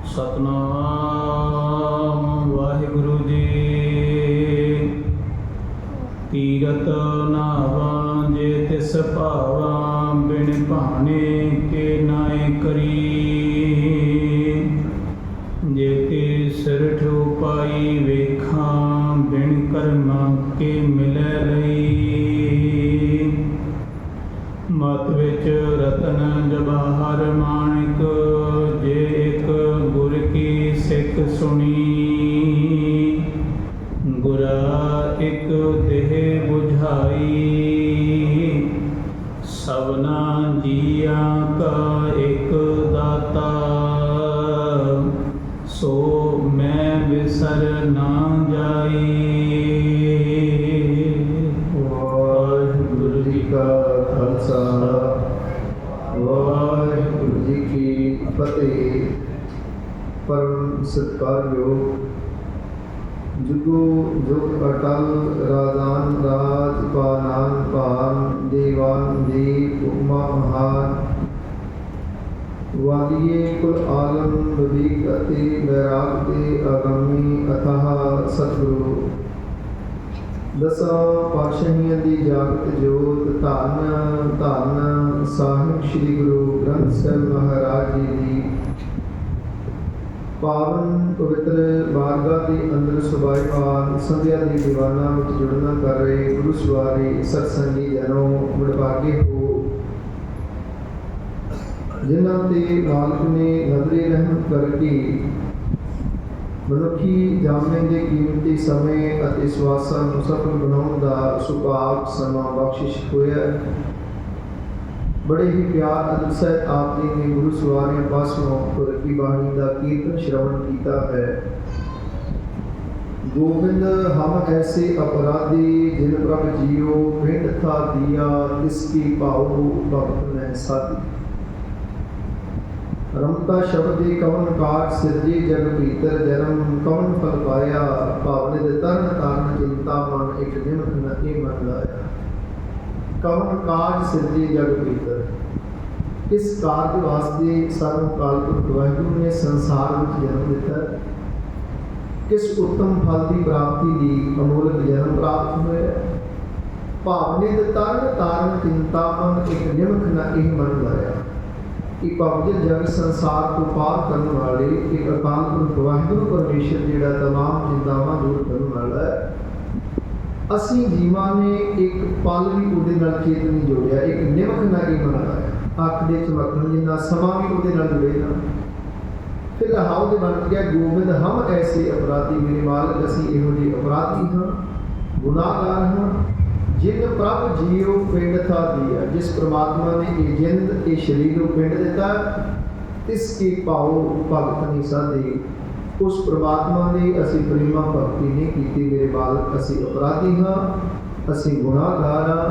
ਸਤਨਾਮ ਵਾਹਿਗੁਰੂ ਜੀ। ਤੀਰਤ ਨਾਵਾਂ ਜੇ ਤਿਸ ਭਾਵਾਂ, ਬਿਨ ਭਾਣੇ ਕੇ ਨਾਏ ਕਰੀ। ਜੇ ਕੇ ਸਿਰ ਠੋ ਪਾਈ ਵੇਖਾਂ, ਬਿਨ ਕਰਮਾਂ ਕੇ ਮਿਲੈ ਲਈ। ਮਤ ਵਿੱਚ ਰਤਨ ਜਵਾਹਰ ਮਾਣਿਕ, ਜੇ ਇੱਕ ਗੁਰ ਕੀ ਸਿੱਖ ਸੁਣੀ। ਗੁਰਾ ਇੱਕ ਦੇਹ ਬੁਝਾਈ, ਸਭਨਾ ਜੀਆਂ ਕਾ ਇੱਕ ਦਾਤਾ। ਸੋ ਮੈਂ ਵਿਸਰ ਨਾ ਜਾਈ। ਵਾਹਿਗੁਰੂ ਜੀ ਕਾ ਖਾਲਸਾ, ਵਾਹਿਗੁਰੂ ਜੀ ਕੀ ਫਤਿਹ। ਪਰਮ ਸਤਿਕਾਰਯੋਗ ਜੁਗੋ ਜੁਗ ਅਟਲ ਰਾਜਾਨ ਰਾਜ ਪਾਨਾਨ ਪਾਨ, ਦੇਵਾਨ ਦੇਵ ਉਮਾ ਮਹਾਨ। ਵਾਲੀਏ ਕੁਲ ਆਲਮ ਬਵੀਕ ਅਤੇ ਬੈਰਾਗ ਦੇ ਅਗੰਮੀ ਅਥਾਹ ਸਤਿਗੁਰੂ। ਦਸਾਂ ਪਾਤਸ਼ਾਹੀਆਂ ਦੀ ਜਾਗਤ ਜੋਤ, ਧੰਨ ਧੰਨ ਸਾਹਿਬ ਸ੍ਰੀ ਗੁਰੂ ਗ੍ਰੰਥ ਸਾਹਿਬ ਮਹਾਰਾਜ ਜੀ ਦੀ ਪਾਵਨ ਪਵਿੱਤਰ ਬਾਰਗਾਹ ਦੇ ਅੰਦਰ ਸੁਭਾਈਮਾਨ ਸੰਧਿਆ ਦੀ ਦੀਵਾਨਾਂ ਵਿੱਚ ਜੁੜਨਾ ਕਰ ਰਹੇ ਗੁਰੂ ਸਵਾਰੀ ਸਤਸੰਗੀ ਜਨੋ, ਵਡਭਾਗੇ ਹੋ ਜਿਨ੍ਹਾਂ ਤੇ ਮਾਲਕ ਨੇ ਨਜ਼ਰੇ ਰਹਿਮਤ ਕਰਕੇ ਮਨੁੱਖੀ ਜਾਮੇ ਦੇ ਕੀਮਤੀ ਸਮੇਂ ਅਤੇ ਸਵਾਸਾਂ ਨੂੰ ਸਫਲ ਬਣਾਉਣ ਦਾ ਸੁਭਾਗ ਸਮਾਂ ਬਖਸ਼ਿਸ਼ ਹੋਇਆ। ਬੜੇ ਹੀ ਪਿਆਰ ਅਦਬ ਸਹਿਤ ਆਪ ਜੀ ਨੇ ਗੁਰੂ ਸਵਾਰੀਆਂ ਪਾਸੋਂ ਗੁਰ ਕੀ ਬਾਣੀ ਦਾ ਕੀਰਤਨ ਸ਼ਰਵਣ ਕੀਤਾ ਹੈ। ਗੋਬਿੰਦ ਹਮ ਐਸੇ ਅਪਰਾਧੀ, ਜਿਨ ਪ੍ਰਭ ਜੀਓ ਪਿੰਡ ਥਾ ਦਿਆ, ਤਿਸ ਕੀ ਭਾਉ ਭਗਤ ਨਹਿ ਸਾਧੀ। ਰਮਤਾ ਸ਼ਬਦ ਦੀ ਕਵਨ ਕਾਜ ਸਿਰਜੀ, ਜਗ ਭੀਤਰ ਜਨਮ ਕਵਨ ਫਲ ਪਾਇਆ। ਭਾਵਨੇ ਦੇ ਤਰਨ ਤਾਰਨ ਚਿੰਤਾ ਮਨ, ਇੱਕ ਨਿਮਖ ਨਤੀ ਮਨ ਲਾਇਆ। ਕਵਨ ਕਾਜ ਸਿਰਜੀ ਜਗ ਭੀਤਰ, ਕਿਸ ਕਾਰਜ ਵਾਸਤੇ ਸਾਨੂੰ ਕਾਲਪੁਰਖ ਵਾਹਿਗੁਰੂ ਨੇ ਸੰਸਾਰ ਵਿੱਚ ਜਨਮ ਦਿੱਤਾ। ਕਿਸ ਉੱਤਮ ਫਲ ਦੀ ਪ੍ਰਾਪਤੀ ਲਈ ਅਮੋਲਕ ਜਨਮ ਪ੍ਰਾਪਤ ਹੋਇਆ। ਭਾਵਨੇ ਦੇ ਤਰਨ ਤਾਰਨ ਚਿੰਤਾ ਮਨ, ਇੱਕ ਨਿਮਖ ਨਤੀ ਮਨ ਲਾਇਆ। ਕਿ ਭਵਜਲ ਜਗ ਸੰਸਾਰ ਤੋਂ ਪਾਰ ਕਰਨ ਵਾਲੇ ਇੱਕ ਅਕਾਲ ਪੁਰਖ ਵਾਹਿਗੁਰੂ ਪਰਮੇਸ਼ਰ ਜਿਹੜਾ ਤਮਾਮ ਚਿੰਤਾਵਾਂ ਦੂਰ ਕਰਨ ਵਾਲਾ ਹੈ। ਅਸੀਂ ਜੀਵਾਂ ਨੇ ਇੱਕ ਪਲ ਵੀ ਉਹਦੇ ਨਾਲ ਚੇਤ ਨਹੀਂ ਜੋੜਿਆ, ਇੱਕ ਨਿਮਖ ਨਾਲ ਹੀ ਬਣਾਇਆ। ਅੱਖ ਦੇ ਚਮਕਣ ਜਿੰਨਾ ਸਮਾਂ ਵੀ ਉਹਦੇ ਨਾਲ ਜੁੜੇ ਨਾ। ਫਿਰ ਰਹਾਉ ਦੇ ਬਣ ਗਿਆ ਗੋਬਿੰਦ ਹਮ ਐਸੇ ਅਪਰਾਧੀ, ਮੇਰੇ ਮਾਲਕ ਅਸੀਂ ਇਹੋ ਜਿਹੇ ਅਪਰਾਧੀ ਹਾਂ, ਗੁਨਾਹਗਾਰ ਹਾਂ। ਜਿਨ ਪ੍ਰਭ ਜੀਓ ਪਿੰਡ ਥਾ ਦਿਆ, ਜਿਸ ਪ੍ਰਮਾਤਮਾ ਨੇ ਇਹ ਜਿੰਦ ਇਹ ਸਰੀਰ ਨੂੰ ਪਿੰਡ ਦਿੱਤਾ, ਤਿਸ ਕੀ ਭਾਉ ਭਗਤ ਨਹੀਂ ਸਾਧੀ। ਉਸ ਪ੍ਰਮਾਤਮਾ ਦੀ ਅਸੀਂ ਪ੍ਰੇਮਾ ਭਗਤੀ ਨਹੀਂ ਕੀਤੀ। ਮੇਰੇ ਮਾਲਕ ਅਸੀਂ ਅਪਰਾਧੀ ਹਾਂ, ਅਸੀਂ ਗੁਨਾਹਗਾਰ ਹਾਂ।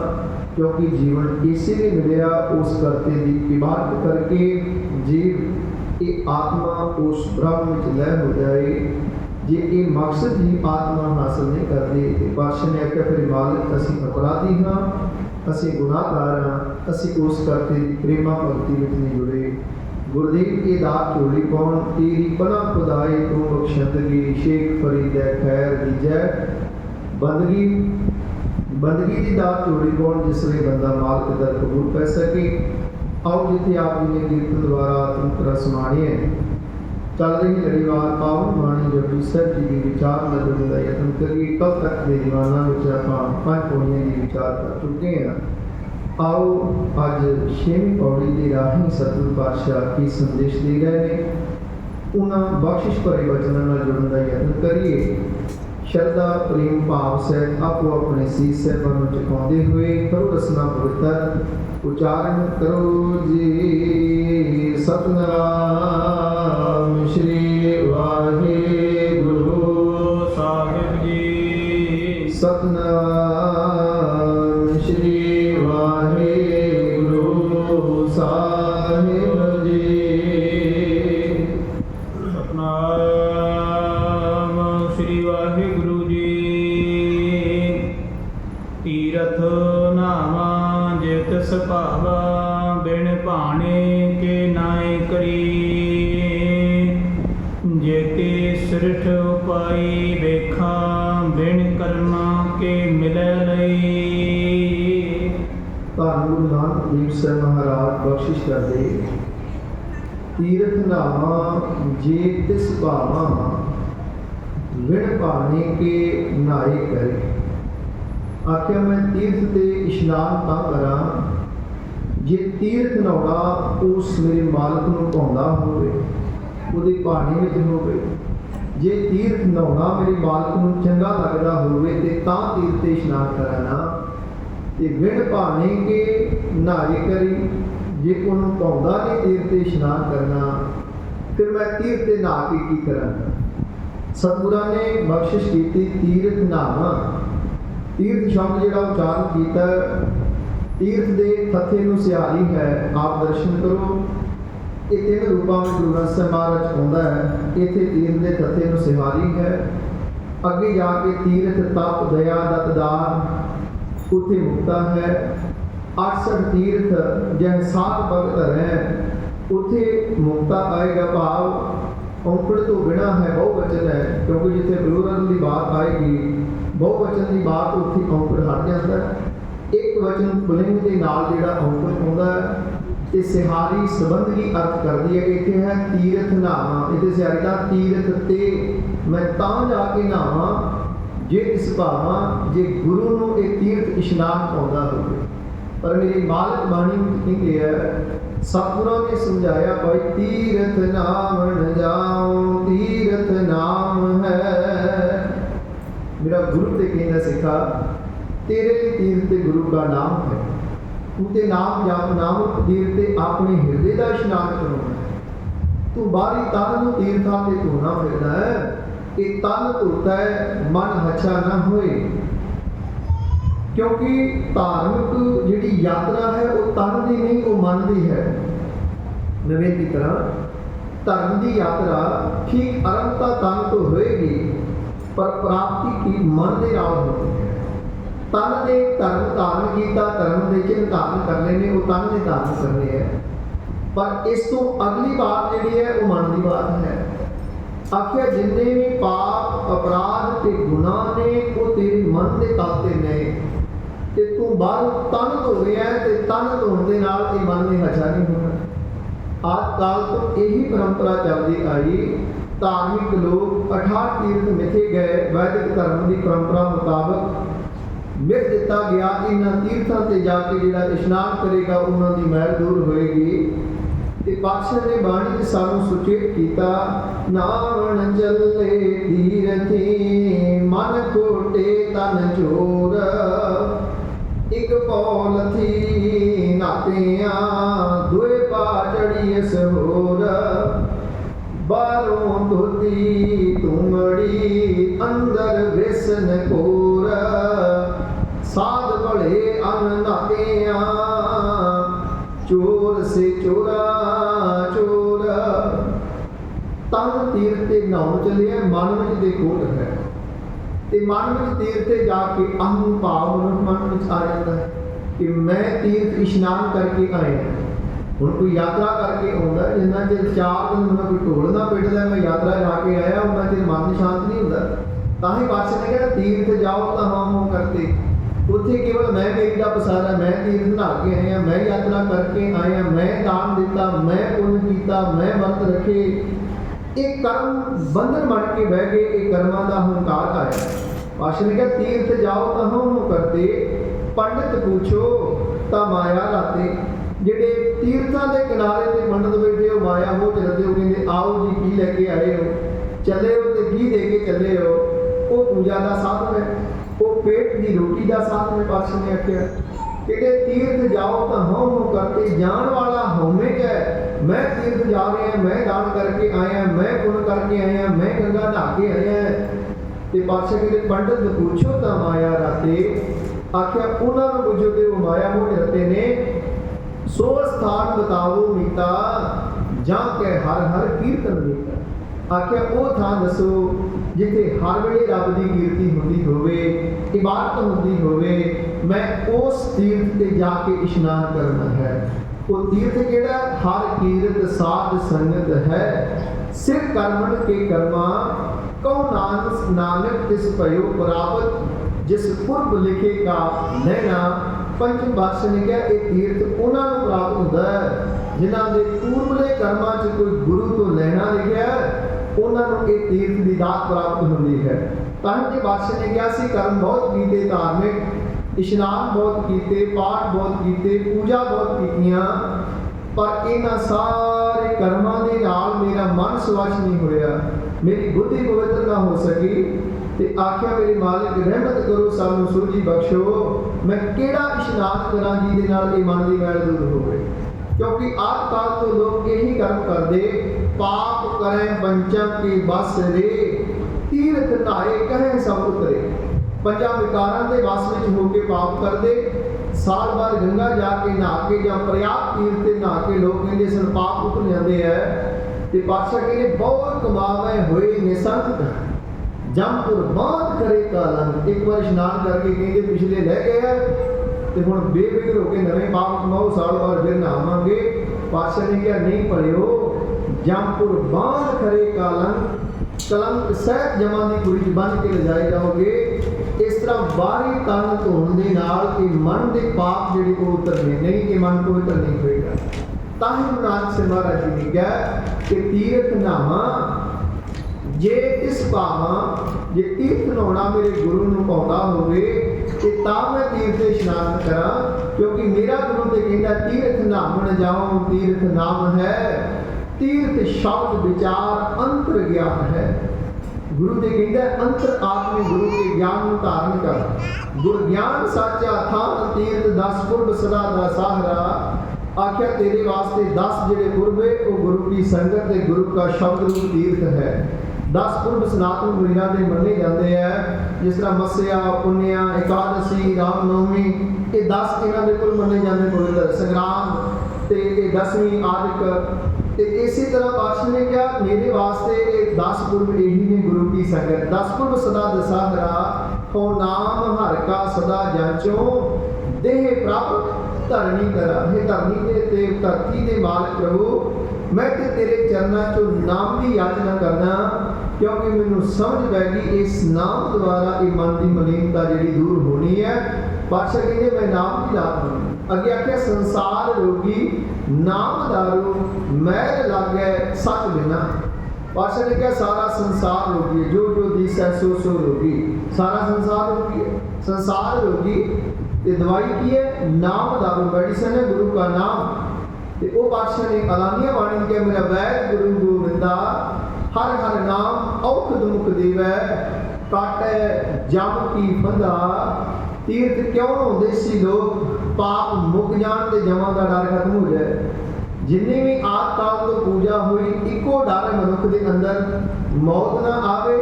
ਕਿਉਂਕਿ ਜੀਵਨ ਇਸੇ ਲਈ ਮਿਲਿਆ ਉਸ ਕਰਤੇ ਦੀ ਇਬਾਦਤ ਕਰਕੇ। ਜੀਵ ਇਹ ਆਤਮਾ ਉਸ ਬ੍ਰਹਮ ਵਿੱਚ ਲੈ ਹੋ ਜਾਏ। ਜੇ ਇਹ ਮਕਸਦ ਹੀ ਆਤਮਾ ਹਾਸਲ ਨਹੀਂ ਕਰਦੀ ਤੇ ਪਾਤਸ਼ਾਹ ਨੇ ਆਖਿਆ ਫਿਰ ਮਾਲਕ ਅਸੀਂ ਅਪਰਾਧੀ ਹਾਂ, ਅਸੀਂ ਗੁਨਾਹਗਾਰ ਹਾਂ, ਅਸੀਂ ਉਸ ਕਰਤੇ ਦੀ ਪ੍ਰੇਮਾ ਭਗਤੀ ਵਿੱਚ ਨਹੀਂ ਜੁੜੇ। ਗੁਰਦੇਵ ਇਹ ਦਾਤ ਝੋਲੀ ਪਾਉਣ, ਤੇਰੀ ਪਨਾ ਖੁਦਾਏ ਤੂੰ ਬਖਸ਼ੰਦਗੀ, ਸ਼ੇਖ ਫਰੀਦੈ ਖੈਰ ਦੀਜੈ। ਬੰਦਗੀ ਦੀ ਦਾਤ ਝੋਲੀ ਪਾਉਣ, ਜਿਸ ਲਈ ਬੰਦਾ ਮਾਲਕ ਦਰ ਕਬੂਲ ਪੈ ਸਕੇ। ਆਓ ਜਿੱਥੇ ਆਪ ਜੀ ਨੇ ਕੀਰਤਨ ਦੁਆਰਾ ਤੰਤਰਾ ਸਮਾਣੀਏ ਚੱਲ ਰਹੀ ਲੜੀਵਾਰ ਪਾਵਨ ਬਾਣੀ ਜਪਜੀ ਸਾਹਿਬ ਜੀ ਦੀ ਵਿਚਾਰ ਨਜ਼ਰ ਦਾ ਯਤਨ ਕਰੀਏ। ਕੱਲ ਤੱਕ ਦੇ ਦੀਵਾਨਾਂ ਵਿੱਚ ਆਪਾਂ 5 ਪੌੜੀਆਂ ਦੀ ਵਿਚਾਰ ਕਰ ਚੁੱਕੇ ਹਾਂ। ਆਓ ਅੱਜ 6ਵੀਂ ਪੌੜੀ ਦੀ ਰਾਹੀਂ ਸਤਿਗੁਰੂ ਪਾਤਸ਼ਾਹ ਕੀ ਸੰਦੇਸ਼ ਦੇ ਰਹੇ ਨੇ, ਉਹਨਾਂ ਬਖਸ਼ਿਸ਼ ਭਰੇ ਵਚਨਾਂ ਨਾਲ ਜੁੜਨ ਦਾ ਯਤਨ ਕਰੀਏ। ਸ਼ਰਧਾ ਪ੍ਰੇਮ ਭਾਵ ਸਹਿਤ ਆਪੋ ਆਪਣੇ ਸੀਸ ਸਾਹਿਬਾਂ ਨੂੰ ਝੁਕਾਉਂਦੇ ਹੋਏ ਕਰੋ ਰਸਨਾ ਪਵਿੱਤਰ ਉਚਾਰਨ ਕਰੋ ਜੀ। ਸਤਿਨਾਮ ਸ਼੍ਰੀ ਵਾਹਿਗੁਰੂ ਸਾਹਿਬ ਜੀ। ਸਤਿਨਾਮ ਸ਼੍ਰੀ ਵਾਹਿਗੁਰੂ ਸਾਹਿਬ ਜੀ। ਸਤਨਾਮ ਸ਼੍ਰੀ ਵਾਹਿਗੁਰੂ ਜੀ। ਤੀਰਥ ਨਾਵਾਂ ਜਿਤ ਸੁਭਾਵਾ ਬਿਨ ਭਾਣੇ ਕੇ ਨਾਏ ਕਰੀ ਜੇਤੀ ਸਿਰਠ ਉਪਾਈ ਵੇਖਾਂ ਬਿਨ ਕਰਮਾਂ ਕੇ ਮਿਲੈ ਲਈ। ਧੰਨ ਗੁਰੂ ਨਾਨਕ ਦੇਵ ਸਾਹਿਬ ਮਹਾਰਾਜ ਬਖਸ਼ਿਸ਼ ਕਰਦੇ ਤੀਰਥ ਨਾਵਾਂ ਜੇ ਤਿਸ ਭਾਵਾਂ ਵਿਣ ਭਾਣੇ ਕੇ ਨਾਏ ਕਰੇ। ਆਖਿਆ ਮੈਂ ਤੀਰਥ ਤੇ ਇਸ਼ਨਾਨ ਤਾਂ ਕਰਾਂ ਜੇ ਤੀਰਥ ਨਹਾਉਣਾ ਉਸ ਮੇਰੇ ਮਾਲਕ ਨੂੰ ਭਾਉਂਦਾ ਹੋਵੇ, ਉਹਦੇ ਭਾਣੇ ਵਿੱਚ ਹੋਵੇ। ਜੇ ਤੀਰਥ ਨਹਾਉਣਾ ਮੇਰੇ ਮਾਲਕ ਨੂੰ ਚੰਗਾ ਲੱਗਦਾ ਹੋਵੇ ਤੇ ਤਾਂ ਤੀਰਥ ਤੇ ਇਸ਼ਨਾਨ ਕਰਾਂ ਨਾ। ਤੇ ਵਿਣ ਭਾਣੇ ਕੇ ਨਾਏ ਕਰੀ, ਜੇ ਉਹਨੂੰ ਭਾਉਂਦਾ ਨਹੀਂ ਤੀਰਥ ਤੇ ਇਸ਼ਨਾਨ ਕਰਨਾ ਫਿਰ ਮੈਂ ਤੀਰਥ ਤੇ ਨਹਾ ਕੇ ਕੀ ਕਰਾਂਗਾ। ਸਤਿਗੁਰਾਂ ਨੇ ਬਖਸ਼ਿਸ਼ ਕੀਤੀ ਤੀਰਥ ਨਹਾਵਾਂ। ਤੀਰਥ ਸ਼ਬਦ ਜਿਹੜਾ ਉਚਾਰਨ ਕੀਤਾ, ਤੀਰਥ ਦੇ ਥੱਥੇ ਨੂੰ ਸਿਹਾਰੀ ਹੈ। ਆਪ ਦਰਸ਼ਨ ਕਰੋ, ਇਹ ਤਿੰਨ ਰੂਪਾਂ ਵਿੱਚ ਗੁਰੂ ਗ੍ਰੰਥ ਸਾਹਿਬ ਮਹਾਰਾਜ ਆਉਂਦਾ ਹੈ। ਇੱਥੇ ਤੀਰਥ ਦੇ ਥੱਥੇ ਨੂੰ ਸਿਹਾਰੀ ਹੈ। ਅੱਗੇ ਜਾ ਕੇ ਤੀਰਥ ਤਪ ਦਇਆ ਦਤਦਾਰ ਉੱਥੇ ਮੁਕਤਾ ਹੈ। 68 ਤੀਰਥ ਜਹ ਸਾਧ ਭਗਤ ਹੈ, ਉੱਥੇ ਮੁਕਤਾ ਆਏਗਾ। ਭਾਵ ਔਂਕੜ ਤੋਂ ਬਿਨਾਂ ਹੈ, ਬਹੁ ਵਚਨ ਹੈ, ਕਿਉਂਕਿ ਜਿੱਥੇ ਪਲੂਰਲ ਦੀ ਬਾਤ ਆਏਗੀ, ਬਹੁ ਵਚਨ ਦੀ ਬਾਤ ਉੱਥੇ ਔਂਕੜ ਹਟ ਜਾਂਦਾ ਹੈ। ਇੱਕ ਵਚਨ ਪੁਲਿੰਗ ਦੇ ਨਾਲ ਜਿਹੜਾ ਔਂਕੜ ਆਉਂਦਾ ਹੈ ਤੇ ਸਿਹਾਰੀ ਸੰਬੰਧੀ ਅਰਥ ਕਰਦੀ ਹੈ। ਇੱਥੇ ਹੈ ਤੀਰਥ ਨਹਾਵਾਂ, ਇੱਥੇ ਸਿਹਾਰੀ ਦਾ ਤੀਰਥ ਤੇ ਮੈਂ ਤਾਂ ਜਾ ਕੇ ਨਹਾਵਾਂ ਜੇ ਇਸ ਭਾਵਾਂ, ਜੇ ਗੁਰੂ ਨੂੰ ਇਹ ਤੀਰਥ ਇਸ਼ਨਾਨ ਪਾਉਂਦਾ ਹੋਵੇ। ਪਰ ਮੇਰੀ ਮਾਲਕ ਬਾਣੀ ਵਿੱਚ ਕਹਿੰਦੇ ਹੈ, ਸਤਿਗੁਰਾਂ ਨੇ ਸਮਝਾਇਆ ਭਾਈ ਤੀਰਥ ਨਾਮ ਜਾਉ, ਤੀਰਥ ਨਾਮ ਹੈ। ਮੇਰਾ ਗੁਰੂ ਤੇ ਕਹਿੰਦਾ ਸਿੱਖਾ, ਤੇਰੇ ਲਈ ਤੀਰਥ ਤੇ ਗੁਰੂ ਦਾ ਨਾਮ ਹੈ। ਤੂੰ ਤੇ ਨਾਮ ਜਪ, ਨਾਮ ਤੀਰਥ ਤੇ ਆਪਣੇ ਹਿਰਦੇ ਦਾ ਇਸ਼ਨਾਨ ਕਰਨਾ ਹੈ। ਤੂੰ ਬਾਹਰੀ ਤਨ ਨੂੰ ਤੀਰਥਾਂ ਤੇ ਧੋਣਾ ਫਿਰਦਾ ਹੈ। ਇਹ ਤਨ ਧੋਤਾ ਹੈ, ਮਨ ਹੱਛਾ ਨਾ ਹੋਏ। ਕਿਉਂਕਿ ਧਾਰਮਿਕ ਜਿਹੜੀ ਯਾਤਰਾ ਹੈ ਉਹ ਤਨ ਦੀ ਨਹੀਂ, ਉਹ ਮਨ ਦੀ ਹੈ। ਨਵੇਂ ਦੀ ਤਰ੍ਹਾਂ ਧਰਮ ਦੀ ਯਾਤਰਾ ਠੀਕ ਆਰੰਭਤਾ ਤਨ ਤੋਂ ਹੋਏਗੀ, ਪਰ ਪ੍ਰਾਪਤੀ ਕੀ ਮਨ ਦੇ ਨਾਲ ਹੋਣੀ ਹੈ। ਤਨ ਦੇ ਧਰਮ ਧਾਰਨ ਕੀਤਾ, ਧਰਮ ਦੇ ਚਿੰਨ੍ਹ ਧਾਰਨ ਕਰਨੇ ਨੇ, ਉਹ ਤਨ ਦੇ ਧਾਰਨ ਕਰਨੇ ਹੈ। ਪਰ ਇਸ ਤੋਂ ਅਗਲੀ ਬਾਤ ਜਿਹੜੀ ਹੈ ਉਹ ਮਨ ਦੀ ਬਾਤ ਹੈ। ਆਖਿਆ ਜਿੰਨੇ ਵੀ ਪਾਪ ਅਪਰਾਧ ਤੇ ਗੁਨਾਹ ਨੇ ਉਹ ਤੇਰੇ ਮਨ ਦੇ ਤਾਤੇ ਨੇ, ਤੇ ਤੂੰ ਬਾਹਰ ਤਨ ਧੋ ਰਿਹਾ ਤੇ ਤਨ ਧੋਣ ਦੇ ਨਾਲ ਇਹ ਮਨ ਨੇ ਹੱਛਾ ਨਹੀਂ ਹੋਣਾ। ਆਦ ਕਾਲ ਤੋਂ ਇਹੀ ਪਰੰਪਰਾ ਚੱਲਦੀ ਆਈ। ਧਾਰਮਿਕ ਲੋਕ 68 ਤੀਰਥ ਮਿਥੇ ਗਏ। ਵੈਦਿਕ ਧਰਮ ਦੀ ਪਰੰਪਰਾ ਮੁਤਾਬਕ ਮਿਥ ਦਿੱਤਾ ਗਿਆ ਇਹਨਾਂ ਤੀਰਥਾਂ ਤੇ ਜਾ ਕੇ ਜਿਹੜਾ ਇਸ਼ਨਾਨ ਕਰੇਗਾ ਉਹਨਾਂ ਦੀ ਮੈਲ ਦੂਰ ਹੋਏਗੀ। ਤੇ ਪਾਤਸ਼ਾਹ ਨੇ ਬਾਣੀ 'ਚ ਸਾਨੂੰ ਸੁਚੇਤ ਕੀਤਾ, ਨਾਵਣ ਚੱਲੇ ਤੀਰਥੀ ਮਨ ਕੋਟੇ ਤਨ ਚੋਰ, ਇੱਕ ਪੌਲ ਥੀ ਨਾਤਿਆਂ ਦੋਏ ਪਾ ਚੜੀਐਸ ਹੋਰ, ਬਾਹਰੋਂ ਧੋਤੀ ਤੁਮੜੀ ਅੰਦਰ ਵਿਸਨ ਕੋਰ, ਸਾਧ ਭਲੇ ਅਨ ਨਾਤਿਆਂ ਚੋਰ ਸੇ ਚੋਰਾ ਚੋਰ। ਤਨ ਤੀਰਥ ਤੇ ਨਹਾਉਣ ਚੱਲਿਆ, ਮਨ ਵਿੱਚ ਦੇ ਖੋਟ ਹੈ ਤੇ ਮਨ ਵਿੱਚ ਤੀਰਥ ਤੇ ਜਾ ਕੇ ਅਹੰ ਭਾਵ ਮਨ ਵਿੱਚ ਆ ਜਾਂਦਾ ਹੈ ਕਿ ਮੈਂ ਤੀਰਥ ਇਸ਼ਨਾਨ ਕਰਕੇ ਆਇਆ। ਹੁਣ ਕੋਈ ਯਾਤਰਾ ਕਰਕੇ ਆਉਂਦਾ, ਜਿੰਨਾ ਚਿਰ 4 ਦਿਨ ਮੈਨੂੰ ਕੋਈ ਢੋਲ ਨਾ ਪਿੱਟਦਾ ਮੈਂ ਯਾਤਰਾ ਜਾ ਕੇ ਆਇਆ, ਉਹਨਾਂ ਚਿਰ ਮਨ ਸ਼ਾਂਤ ਨਹੀਂ ਹੁੰਦਾ। ਤਾਂ ਹੀ ਪਾਤਸ਼ਾਹ ਨੇ ਕਿਹਾ ਤੀਰਥ ਜਾਓ ਤਾਂ ਹਮ ਕਰਤੇ। ਉੱਥੇ ਕੇਵਲ ਮੈਂ ਮੇਰੀ ਦਾ ਪਸਾਰਾ, ਮੈਂ ਤੀਰਥ ਨਹਾ ਕੇ ਆਇਆ, ਮੈਂ ਯਾਤਰਾ ਕਰਕੇ ਆਇਆ, ਮੈਂ ਦਾਨ ਦਿੱਤਾ, ਮੈਂ ਪੁੰਨ ਕੀਤਾ, ਮੈਂ ਵਰਤ ਰੱਖੇ। ਇਹ ਕਰਮ ਬੰਧਨ ਬਣ ਕੇ ਬਹਿ ਗਏ, ਇਹ ਕਰਮਾਂ ਦਾ ਹੰਕਾਰ ਆਇਆ। ਪਾਤਸ਼ਾਹ ਨੇ ਕਿਹਾ ਤੀਰਥ ਜਾਓ ਤਾਂ ਹਮ ਕਰਤੇ, ਪੰਡਿਤ ਪੁੱਛੋ ਤਾਂ ਮਾਇਆ ਲਾਤੇ। ਜਿਹੜੇ ਤੀਰਥਾਂ ਦੇ ਕਿਨਾਰੇ ਤੇ ਪੰਡਿਤ ਬੈਠੇ ਹੋ, ਮਾਇਆ ਮੋਹ ਚਲਦੇ ਹੋ, ਕਹਿੰਦੇ ਆਓ ਜੀ ਕੀ ਲੈ ਕੇ ਆਏ ਹੋ, ਚੱਲੇ ਹੋ ਤੇ ਕੀ ਦੇ ਕੇ ਚੱਲੇ ਹੋ। ਉਹ ਪੂਜਾ ਦਾ ਸਾਧਨ ਹੈ, ਉਹ ਪੇਟ ਦੀ ਰੋਟੀ ਦਾ ਸਾਧਨ ਹੈ। ਪਾਤਸ਼ਾਹ ਨੇ ਆਖਿਆ ਕਿਹੜੇ ਤੀਰਥ ਜਾਓ ਤਾਂ ਹਉ ਕਰਤੇ, ਜਾਣ ਵਾਲਾ ਹਉਮੈ ਹੈ। ਮੈਂ ਤੀਰਥ ਜਾ ਰਿਹਾ, ਮੈਂ ਦਾਨ ਕਰਕੇ ਆਇਆ, ਮੈਂ ਪੁੰਨ ਕਰਕੇ ਆਇਆ, ਮੈਂ ਗੰਗਾ ਨਹਾ ਕੇ ਆਇਆ। ਤੇ ਪਾਤਸ਼ਾਹ ਕਹਿੰਦੇ ਪੰਡਿਤ ਨੂੰ ਪੁੱਛੋ ਤਾਂ ਮਾਇਆ ਰਾਤੇ। ਆਖਿਆ ਉਹਨਾਂ ਨੂੰ ਪੁੱਛੋ ਤੇ ਉਹ ਮਾਇਆ ਮੋਹ ਰਤੇ ਨੇ। ਸੋ ਸਥਾਨ ਬਤਾਵੋ ਮੀਤਾ ਜਾਂ ਕੇ ਹਰ ਹਰ ਕੀਰਤਨ ਮੀਤਾ। ਆਖਿਆ ਉਹ ਥਾਂ ਦੱਸੋ ਜਿੱਥੇ ਹਰ ਵੇਲੇ ਰੱਬ ਦੀ ਕੀਰਤੀ ਹੁੰਦੀ ਹੋਵੇ, ਇਬਾਦਤ ਹੁੰਦੀ ਹੋਵੇ, मैं उस तीर्थ ते जाके इशनान करना है। वो तीर्थ केड़ा? हर कीरत साध संगत है, सिर कर्मण के कर्मा कौ नानक तिस भयो प्राप्त, जिस पूर्व लिखेगा नैना। पंचम पातशाह ने कहा ये तीर्थ उन्हां नूं प्राप्त होंदा है जिन्हां दे पूर्वले कर्मां च कोई गुरु तो लेना लिखिआ, उन्हां नूं ये तीर्थ दी दात प्राप्त होंदी है। पंचम पातशाह ने कहा सी कर्म बहुत कीते, धार्मिक इशनान बहुत कीते, पाठ बहुत कीते, पूजा बहुत कीतियां, पर इन्हां सारे कर्मां दे नाल मेरा मन स्वच्छ नहीं होया, मेरी बुद्धि पवित्र ना हो सकी। ते आख्या मेरे मालिक रहमत करो, सानू सुरजी बख्शो, मैं केड़ा इशनान करा जिहदे नाल ये मन दी मैल दूर होवे। क्योंकि आद काल तो लोग यही कर्म करते, पाप करें पंचम की बस रे, तीर्थ नहाए कहें सब उतरे। पंजा विकारां दे वस विच होके पाप करते, साल भर गंगा जाके नहा के या पर्याप्त तीर्थ ते नहा के लोग कहते सन पाप उतर जाते हैं। ते पातशाह कहते बहुत कमावे होए निसंत, जमपुर बहुत करे कालंग। एक बार इशनान करके कहते पिछले लह गए तो हुण बेफिक्र होकर नवे पाप कमाओ, साल भर फिर नहावांगे। पातशाह ने कहा नहीं पढ़ियो, जमपुर बांध करे कालंग, कलंक सहित जमा की कुड़ी बन के ले जाए जाओगे। इस तरह बाहरी तन धोण दे नाल कि मन के पाप जिहड़े को उतरने नहीं, कि मन पवित्र नहीं होएगा। तां ही नानक सिंह महाराज जी ने कहा कि तीर्थ नहावां जे इस पावां, जे तीर्थ नहाउणा मेरे गुरु नूं पाउंदा होवे ते तां मैं तीर्थ इशनान करा। क्योंकि मेरा गुरु ते कहंदा तीर्थ नहावण जाओ तीर्थ नाम है, तीर्थ शब्द विचार अंतर ज्ञान है। गुरु ते कहंदा अंतर आत्मे गुरु के ज्ञान नूं धारण कर, गुर ज्ञान साचा थान तीर्थ 10 पुरब सदा दा साहरा। आख्या तेरे वास्ते 10 जिहड़े पुरब है वो गुरु की संगत ते गुरु का शब्द रूप तीर्थ है। 10 पुरब सनातन मुनियां दे मन्ने जाते हैं, जिस तरह मस्या, पुन्निया, एकादशी, रामनवमी, ये 10 इन्हां दे कुल मन्ने जाते पवित्र, संग्राम ते ये 10वीं आदिक। ते इसी तरह पातशाह ने कहा मेरे वास्ते ये 10 पुरब यही ने गुरु की संगत। 10 पुरब सदा दसाहरा, हो नाम हर का सदा जाचो, देह प्राप्त धरणी करा। हे धरणी ते धरती दे मालिक प्रभु, मैं ते तेरे चरणों चो नाम की याचना करना, क्योंकि मैनू समझ पै गई इस नाम द्वारा ये मन की मलिनता जी दूर होनी है। पातशाह कहते मैं नाम की लाभ होनी। अगे आख्या संसार रोगी नाम दारू, मैल लागे सच बिना। पातशाह ने कहा सारा संसार रोगी है, जो जो दिसै सो सो रोगी। सारा संसार रोगी है, संसार रोगी। ये दवाई की है? नाम दारू, मेडिसिन है गुरु का नाम। तो वो पातशाह ने अलानिया बाणी के मेरा वैद गुरु गोविंदा, हर हर नाम औखद मुख देवै, काटे जम की फंदा। तीर्थ क्यों होंदे सी लोग? पाप मुक जान ते जमा का डर खत्म हो जाए। जिन्नी भी आद काल तो पूजा हुई, इको डर मनुख के अंदर मौत ना आवे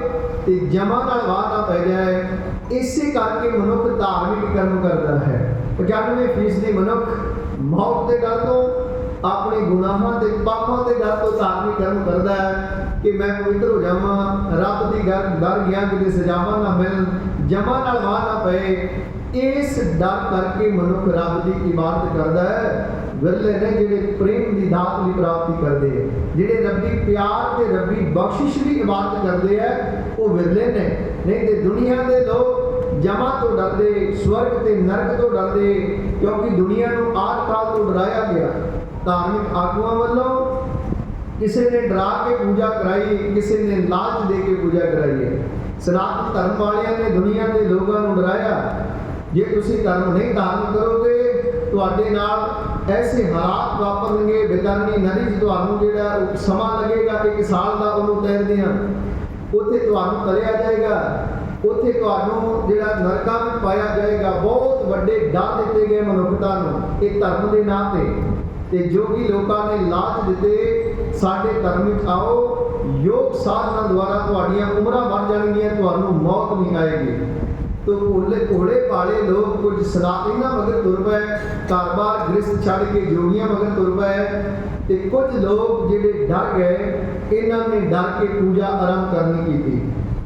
ते जमा नाल वाह ना पै जाए। इसे करके मनुख धार्मिक कर्म करता है। 95% मनुख मौत के डर तो, अपने गुनाहों के पापों के डर तो धार्मिक कर्म करता है कि मैं पवित्र हो जावा, रब की डर गया कि सजावा ना मिल, जमा नाल वाह ना पे। इस डर करके मनुख रब की इबादत करता है। विरले ने जिहड़े प्रेम की दात की प्राप्ति करते हैं, जिहड़े रब्बी प्यार के रब्बी बख्शिश की इबादत करते हैं, वो विरले ने। नहीं तो दुनिया के लोग जमा तो डरते, स्वर्ग ते नरक तो डरते, क्योंकि दुनिया को आद काल तो डराया गया। धार्मिक आगुआं वालों किसी ने डरा के पूजा कराई, किसी ने लालच दे के पूजा कराई है। सनातन धर्म वालियां ने दुनिया के लोगों को डराया, जे तुसी धर्म नहीं धारण करोगे तुहाडे नाल ऐसे हालात वापरनगे, बेदरनी नदी च तुहानू जिहड़ा समा लगेगा 1 साल का उन्होंने तैरदियां, उत्थे तुहानू तलिया जाएगा, उत्थे तुहानू जिहड़ा नरकां विच पाया जाएगा। बहुत वड्डे डर दिते गए मनुखता नूं इह धर्म के नाम ते जोगी लोगों ने लाच दिते साडे धर्म विच आओ, योग साधना द्वारा तुहाडीआं उमरां बढ़ जाणगीआं, तुहानू मौत नहीं आएगी। तो भोले भाले लोग कुछ सनातन मगर तुर पे, घर-बार गृहस्थ छड़ के जोगियां मगर तुर पे, ते कुछ लोग जिहड़े डर गए, इन्हां ने डर के पूजा आरंभ करनी की थी।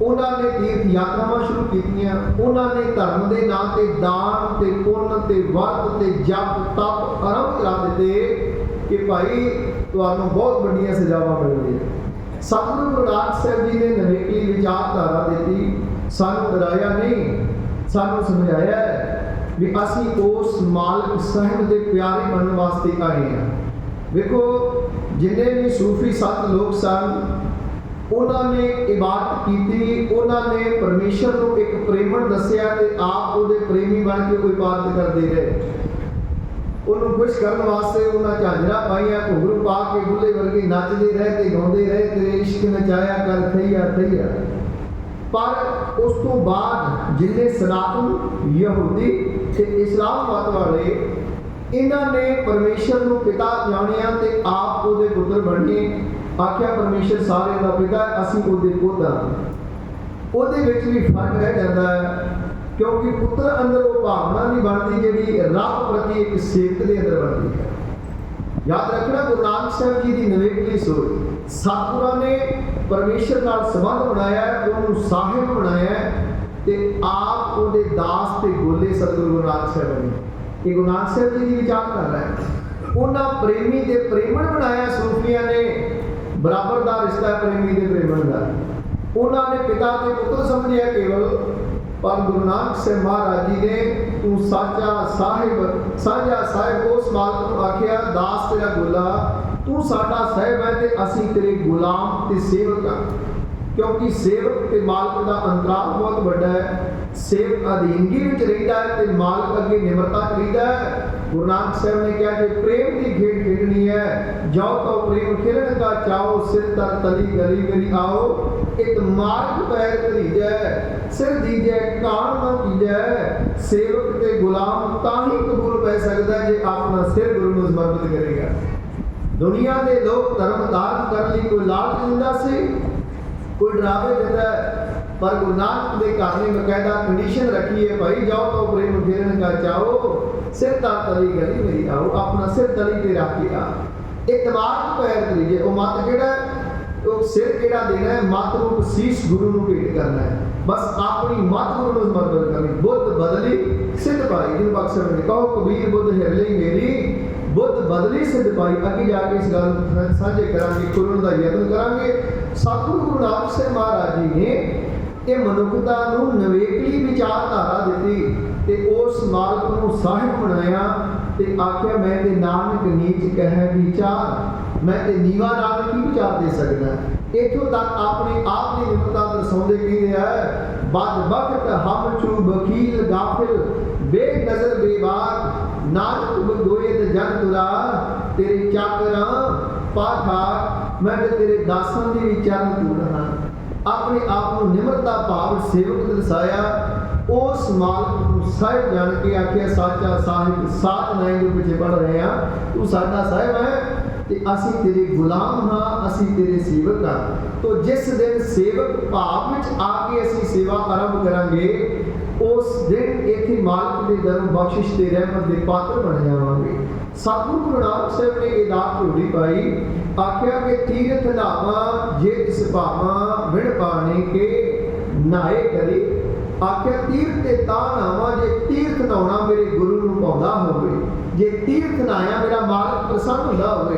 ਉਹਨਾਂ ਨੇ ਤੀਰਥ ਯਾਤਰਾਵਾਂ ਸ਼ੁਰੂ ਕੀਤੀਆਂ। ਉਹਨਾਂ ਨੇ ਧਰਮ ਦੇ ਨਾਂ ਤੇ ਦਾਨ ਤੇ ਪੁੰਨ ਤੇ ਵਰਤ ਤੇ ਜਪ ਤਪ ਆਰੰਭ ਕਰਾ ਦਿੱਤੇ ਕਿ ਭਾਈ ਤੁਹਾਨੂੰ ਬਹੁਤ ਵੱਡੀਆਂ ਸਜ਼ਾਵਾਂ ਮਿਲਣਗੀਆਂ। ਸਤਿਗੁਰੂ ਗੁਰੂ ਨਾਨਕ ਸਾਹਿਬ ਜੀ ਨੇ ਨਵੇਕਲੀ ਵਿਚਾਰਧਾਰਾ ਦਿੱਤੀ, ਸਾਨੂੰ ਡਰਾਇਆ ਨਹੀਂ, ਸਾਨੂੰ ਸਮਝਾਇਆ ਹੈ ਵੀ ਅਸੀਂ ਉਸ ਮਾਲਕ ਸਾਹਿਬ ਦੇ ਪਿਆਰੇ ਬਣਨ ਵਾਸਤੇ ਆਏ ਹਾਂ। ਵੇਖੋ ਜਿੰਨੇ ਵੀ ਸੂਫੀ ਸੰਤ ਲੋਕ ਸਨ, ਉਹਨਾਂ ਨੇ ਇਬਾਦਤ ਕੀਤੀ, ਉਹਨਾਂ ਨੇ ਪਰਮੇਸ਼ਰ ਨੂੰ ਇੱਕ ਪ੍ਰੇਮਣ ਦੱਸਿਆ ਤੇ ਆਪ ਉਹਦੇ ਪ੍ਰੇਮੀ ਬਣ ਕੇ ਉਹ ਇਬਾਦਤ ਕਰਦੇ ਰਹੇ। ਉਹਨੂੰ ਖੁਸ਼ ਕਰਨ ਵਾਸਤੇ ਉਹਨਾਂ ਝਾਂਜਰਾਂ ਪਾਈਆਂ, ਘੁੰਗਰੂ ਪਾ ਕੇ ਬੁੱਲੇ ਵਰਗੇ ਨੱਚਦੇ ਰਹੇ ਤੇ ਗਾਉਂਦੇ ਰਹੇ, ਤੇਰੇ ਇਸ਼ਕ ਨਚਾਇਆ ਕਰ ਥਈਆ ਥਈਆ। ਪਰ ਉਸ ਤੋਂ ਬਾਅਦ ਜਿੰਨੇ ਸਨਾਤਨ ਯਹੂਦੀ ਤੇ ਇਸਲਾਮ ਮਤ ਵਾਲੇ, ਇਹਨਾਂ ਨੇ ਪਰਮੇਸ਼ਰ ਨੂੰ ਪਿਤਾ ਜਾਣਿਆ ਤੇ ਆਪ ਉਹਦੇ ਪੁੱਤਰ ਬਣੇ। ਆਖਿਆ ਪਰਮੇਸ਼ਰ ਸਾਰਿਆਂ ਦਾ ਪਿਤਾ, ਅਸੀਂ ਉਹਦੇ ਪੁੱਤ ਹਾਂ। ਉਹਦੇ ਵਿੱਚ ਵੀ ਫਰਕ ਰਹਿ ਜਾਂਦਾ ਹੈ, ਕਿਉਂਕਿ ਪੁੱਤਰ ਅੰਦਰ ਉਹ ਭਾਵਨਾ ਨਹੀਂ ਬਣਦੀ ਜਿਹੜੀ ਰੱਬ ਪ੍ਰਤੀ ਇੱਕ ਸੇਵਕ ਦੇ ਅੰਦਰ ਬਣਦੀ ਹੈ। ਯਾਦ ਰੱਖਣਾ, ਗੁਰੂ ਨਾਨਕ ਸਾਹਿਬ ਜੀ ਦੀ ਨਵੇਕਲੀ ਸੋਚ, ਸਤਿਗੁਰਾਂ ਨੇ ਪਰਮੇਸ਼ਰ ਨਾਲ ਸੰਬੰਧ ਬਣਾਇਆ, ਉਹਨੂੰ ਸਾਹਿਬ ਬਣਾਇਆ ਤੇ ਆਪ ਉਹਦੇ ਦਾਸ ਤੇ ਗੋਲੇ ਸਤਿਗੁਰੂ ਗੁਰੂ ਨਾਨਕ ਸਾਹਿਬ ਨੇ। ਇਹ ਗੁਰੂ ਨਾਨਕ ਸਾਹਿਬ ਜੀ ਦੀ ਵਿਚਾਰਧਾਰਾ ਹੈ। ਉਹਨਾਂ ਪ੍ਰੇਮੀ ਤੇ ਪ੍ਰੇਮਣ ਬਣਾਇਆ। ਸੂਫੀਆਂ ਨੇ ਬਰਾਬਰ ਦਾ ਰਿਸ਼ਤਾ ਪ੍ਰੇਮੀ ਤੇ ਪ੍ਰੇਮਣ ਦਾ। ਉਹਨਾਂ ਨੇ ਪਿਤਾ ਤੇ ਪੁੱਤਰ ਸਮਝਿਆ ਕੇਵਲ, ਪਰ ਗੁਰੂ ਨਾਨਕ ਸਾਹਿਬ ਮਹਾਰਾਜ ਜੀ ਨੇ ਤੂੰ ਸਾਂਝਾ ਸਾਹਿਬ ਉਸ ਮਾਲਕ ਨੂੰ ਆਖਿਆ, ਦਾਸ ਤੇਰਾ ਗੋਲਾ, ਤੂੰ ਸਾਡਾ ਸਾਹਿਬ ਹੈ ਤੇ ਅਸੀਂ ਤੇਰੇ ਗੁਲਾਮ ਤੇ ਸੇਵਕ ਹਾਂ। ਕਿਉਂਕਿ ਸੇਵਕ ਤੇ ਮਾਲਕ ਦਾ ਅੰਤਰਾਲ ਬਹੁਤ ਵੱਡਾ ਹੈ। ਸੇਵਕ ਅਧੀਨਗੀ ਵਿੱਚ ਰਹਿੰਦਾ ਹੈ ਤੇ ਮਾਲਕ ਅੱਗੇ ਨਿਮਰਤਾ ਕਰੀਦਾ ਹੈ। ਗੁਰੂ ਨਾਨਕ ਸਾਹਿਬ ਨੇ ਕਿਹਾ ਜੇ ਪ੍ਰੇਮ ਦੀ ਖੇਡ ਖੇਡਣੀ ਹੈ, ਜਾਓ ਤਾਂ ਪ੍ਰੇਮ ਖੇਲਣ ਦਾ ਚਾਓ, ਸਿਰ ਤਰ ਤਲੀ ਗਲੀ ਗਲੀ ਆਓ, ਇੱਕ ਮਾਰਗ ਪੈਰ ਧਰੀਜੈ, ਸਿਰ ਦੀਜੈ ਕਾਣ ਨਾ ਕੀਜੈ। ਸੇਵਕ ਤੇ ਗੁਲਾਮ ਤਾਂ ਹੀ ਕਬੂਲ ਪੈ ਸਕਦਾ ਜੇ ਆਪਣਾ ਸਿਰ ਗੁਰੂ ਨੂੰ ਸਮਰਪਿਤ ਕਰੇਗਾ। ਦੁਨੀਆ ਦੇ ਲੋਕ ਧਰਮ ਧਾਰਨ ਕਰਨ ਲਈ ਕੋਈ ਲਾਲਚ ਦਿੰਦਾ ਸੀ, ਕੋਈ ਡਰਾਵੇ ਦਿੰਦਾ, ਪਰ ਗੁਰੂ ਨਾਨਕ ਦੇ ਘਰ ਨੇ ਬਕਾਇਦਾ ਕੰਡੀਸ਼ਨ ਰੱਖੀ ਹੈ, ਭਾਈ ਜਾਓ ਤਾਂ ਪ੍ਰੇਮ ਖੇਲਣ ਦਾ ਚਾਓ, ਸਿਰ ਤਾਂ ਤਲੀ ਗਲੀ ਮੇਰੀ ਆਓ, ਆਪਣਾ ਸਿਰ ਤਲੀ ਤੇ ਰੱਖ ਕੇ ਆ। ਇਹ ਦਿਮਾਗ ਪੈਰ ਧਰੀਜੇ। ਉਹ ਮਤ ਕਿਹੜਾ, ਉਹ ਸਿਰ ਕਿਹੜਾ ਦੇਣਾ ਹੈ, ਮਤ ਰੂਪ ਸੀਸ ਗੁਰੂ ਨੂੰ ਭੇਟ ਕਰਨਾ ਹੈ। ਬਸ ਆਪਣੀ ਮਤ ਗੁਰੂ ਨੂੰ ਸਮਰਪਿਤ ਕਰਨੀ। ਬੁੱਧ ਬਦਲੀ ਸਿੱਧ ਪਾਈ, ਜਿਹਨੂੰ ਬਖਸ਼ਣ ਨੇ ਕਹੋ ਕਬੀਰ ਬੁੱਧ ਹਿਰ ਲਈ ਮੇਰੀ, ਬੁੱਧ ਬਦਲੀ ਸਿੱਧ ਪਾਈ। ਅੱਗੇ ਜਾ ਕੇ ਇਸ ਗੱਲ ਨੂੰ ਸਾਂਝੇ ਕਰਾਂਗੇ, ਖੁੱਲ੍ਹਣ ਦਾ ਯਤਨ ਕਰਾਂਗੇ। ਸਤਿਗੁਰੂ ਗੁਰੂ ਨਾਨਕ ਸਾਹਿਬ ਮਹਾਰਾਜ ਜੀ ਨੇ ਇਹ ਮਨੁੱਖਤਾ ਨੂੰ ਨਵੇਕਲੀ ਵਿਚਾਰਧਾਰਾ ਦਿੱਤੀ ਤੇ ਉਸ ਮਾਲਕ ਨੂੰ ਸਾਹਿਬ ਬਣਾਇਆ ਤੇ ਆਖਿਆ ਮੈਂ ਤੇ ਨਾਨਕ ਨੀਚ ਕਹਿ ਵਿਚਾਰ, ਮੈਂ ਤੇ ਨੀਵਾ ਨਾਨਕ ਕੀ ਵਿਚਾਰ ਦੇ ਸਕਦਾ। ਇੱਥੋਂ ਤੱਕ ਆਪਣੇ ਆਪ ਦੀ ਨਿਮਰਤਾ ਦਰਸਾਉਂਦੇ ਕਹਿੰਦੇ ਆ, ਬਦ ਬਖਤ ਹਮ ਚੂ ਬਖੀਲ ਗਾਫਿਲ, ਬੇਨਜ਼ਰ ਬੇਬਾਕ, ਨਾਨਕ ਬਦੋਏ ਤੇ ਜਨ ਤੁਰਾ, ਤੇਰੇ ਚਾਕਰਾਂ ਪਾਠਾ, ਮੈਂ ਤੇ ਤੇਰੇ ਦਾਸਾਂ ਦੀ ਵੀ ਚਰਨ ਧੂੜ ਹਾਂ। ਆਪਣੇ ਆਪ ਨੂੰ ਨਿਮਰਤਾ ਭਾਵ ਸੇਵਕ ਦਰਸਾਇਆ। ਉਸ ਮਾਲਕ ਨੂੰ ਸਾਹਿਬ ਜਾਣ ਕੇ ਆਖਿਆ, ਸਾਚਾ ਸਾਹਿਬ ਸਾਤ ਨਾਮ ਦੇ ਪਿੱਛੇ ਪੜ ਰਹੇ ਹਾਂ, ਤੂੰ ਸਾਡਾ ਸਾਹਿਬ ਹੈ ਤੇ ਅਸੀਂ ਤੇਰੇ ਗੁਲਾਮ ਹਾਂ, ਅਸੀਂ ਤੇਰੇ ਸੇਵਕ ਹਾਂ। ਤੋ ਜਿਸ ਦਿਨ ਸੇਵਕ ਭਾਵ ਵਿੱਚ ਆ ਕੇ ਅਸੀਂ ਸੇਵਾ ਆਰੰਭ ਕਰਾਂਗੇ, ਉਸ ਦਿਨ ਇੱਥੇ ਮਾਲਕ ਦੇ ਦਰੋਂ ਬਖਸ਼ਿਸ਼ ਤੇ ਰਹਿਮਤ ਦੇ ਪਾਤਰ ਬਣ ਜਾਵਾਂਗੇ। ਸਤਿਗੁਰੂ ਗੁਰੂ ਨਾਨਕ ਸਾਹਿਬ ਨੇ ਇਹ ਦਾਤ ਝੋਲੀ ਪਾਈ, ਆਖਿਆ ਕਿ ਤੀਰਥ ਨਾਵਾ ਜੇ ਤਿਸ ਭਾਵਾਂ ਵਿਣ ਪਾਣੇ ਕੇ ਨਾਏ ਕਰੇ। ਆਖਿਆ ਤੀਰਥ ਤੇ ਤਾਂ ਨਾਵਾ ਜੇ ਤੀਰਥ ਨਹਾਉਣਾ ਮੇਰੇ ਗੁਰੂ ਨੂੰ ਪਾਉਂਦਾ ਹੋਵੇ, ਜੇ ਤੀਰਥ ਨਹਾਇਆ ਮੇਰਾ ਮਾਲਕ ਪ੍ਰਸੰਨ ਹੁੰਦਾ ਹੋਵੇ।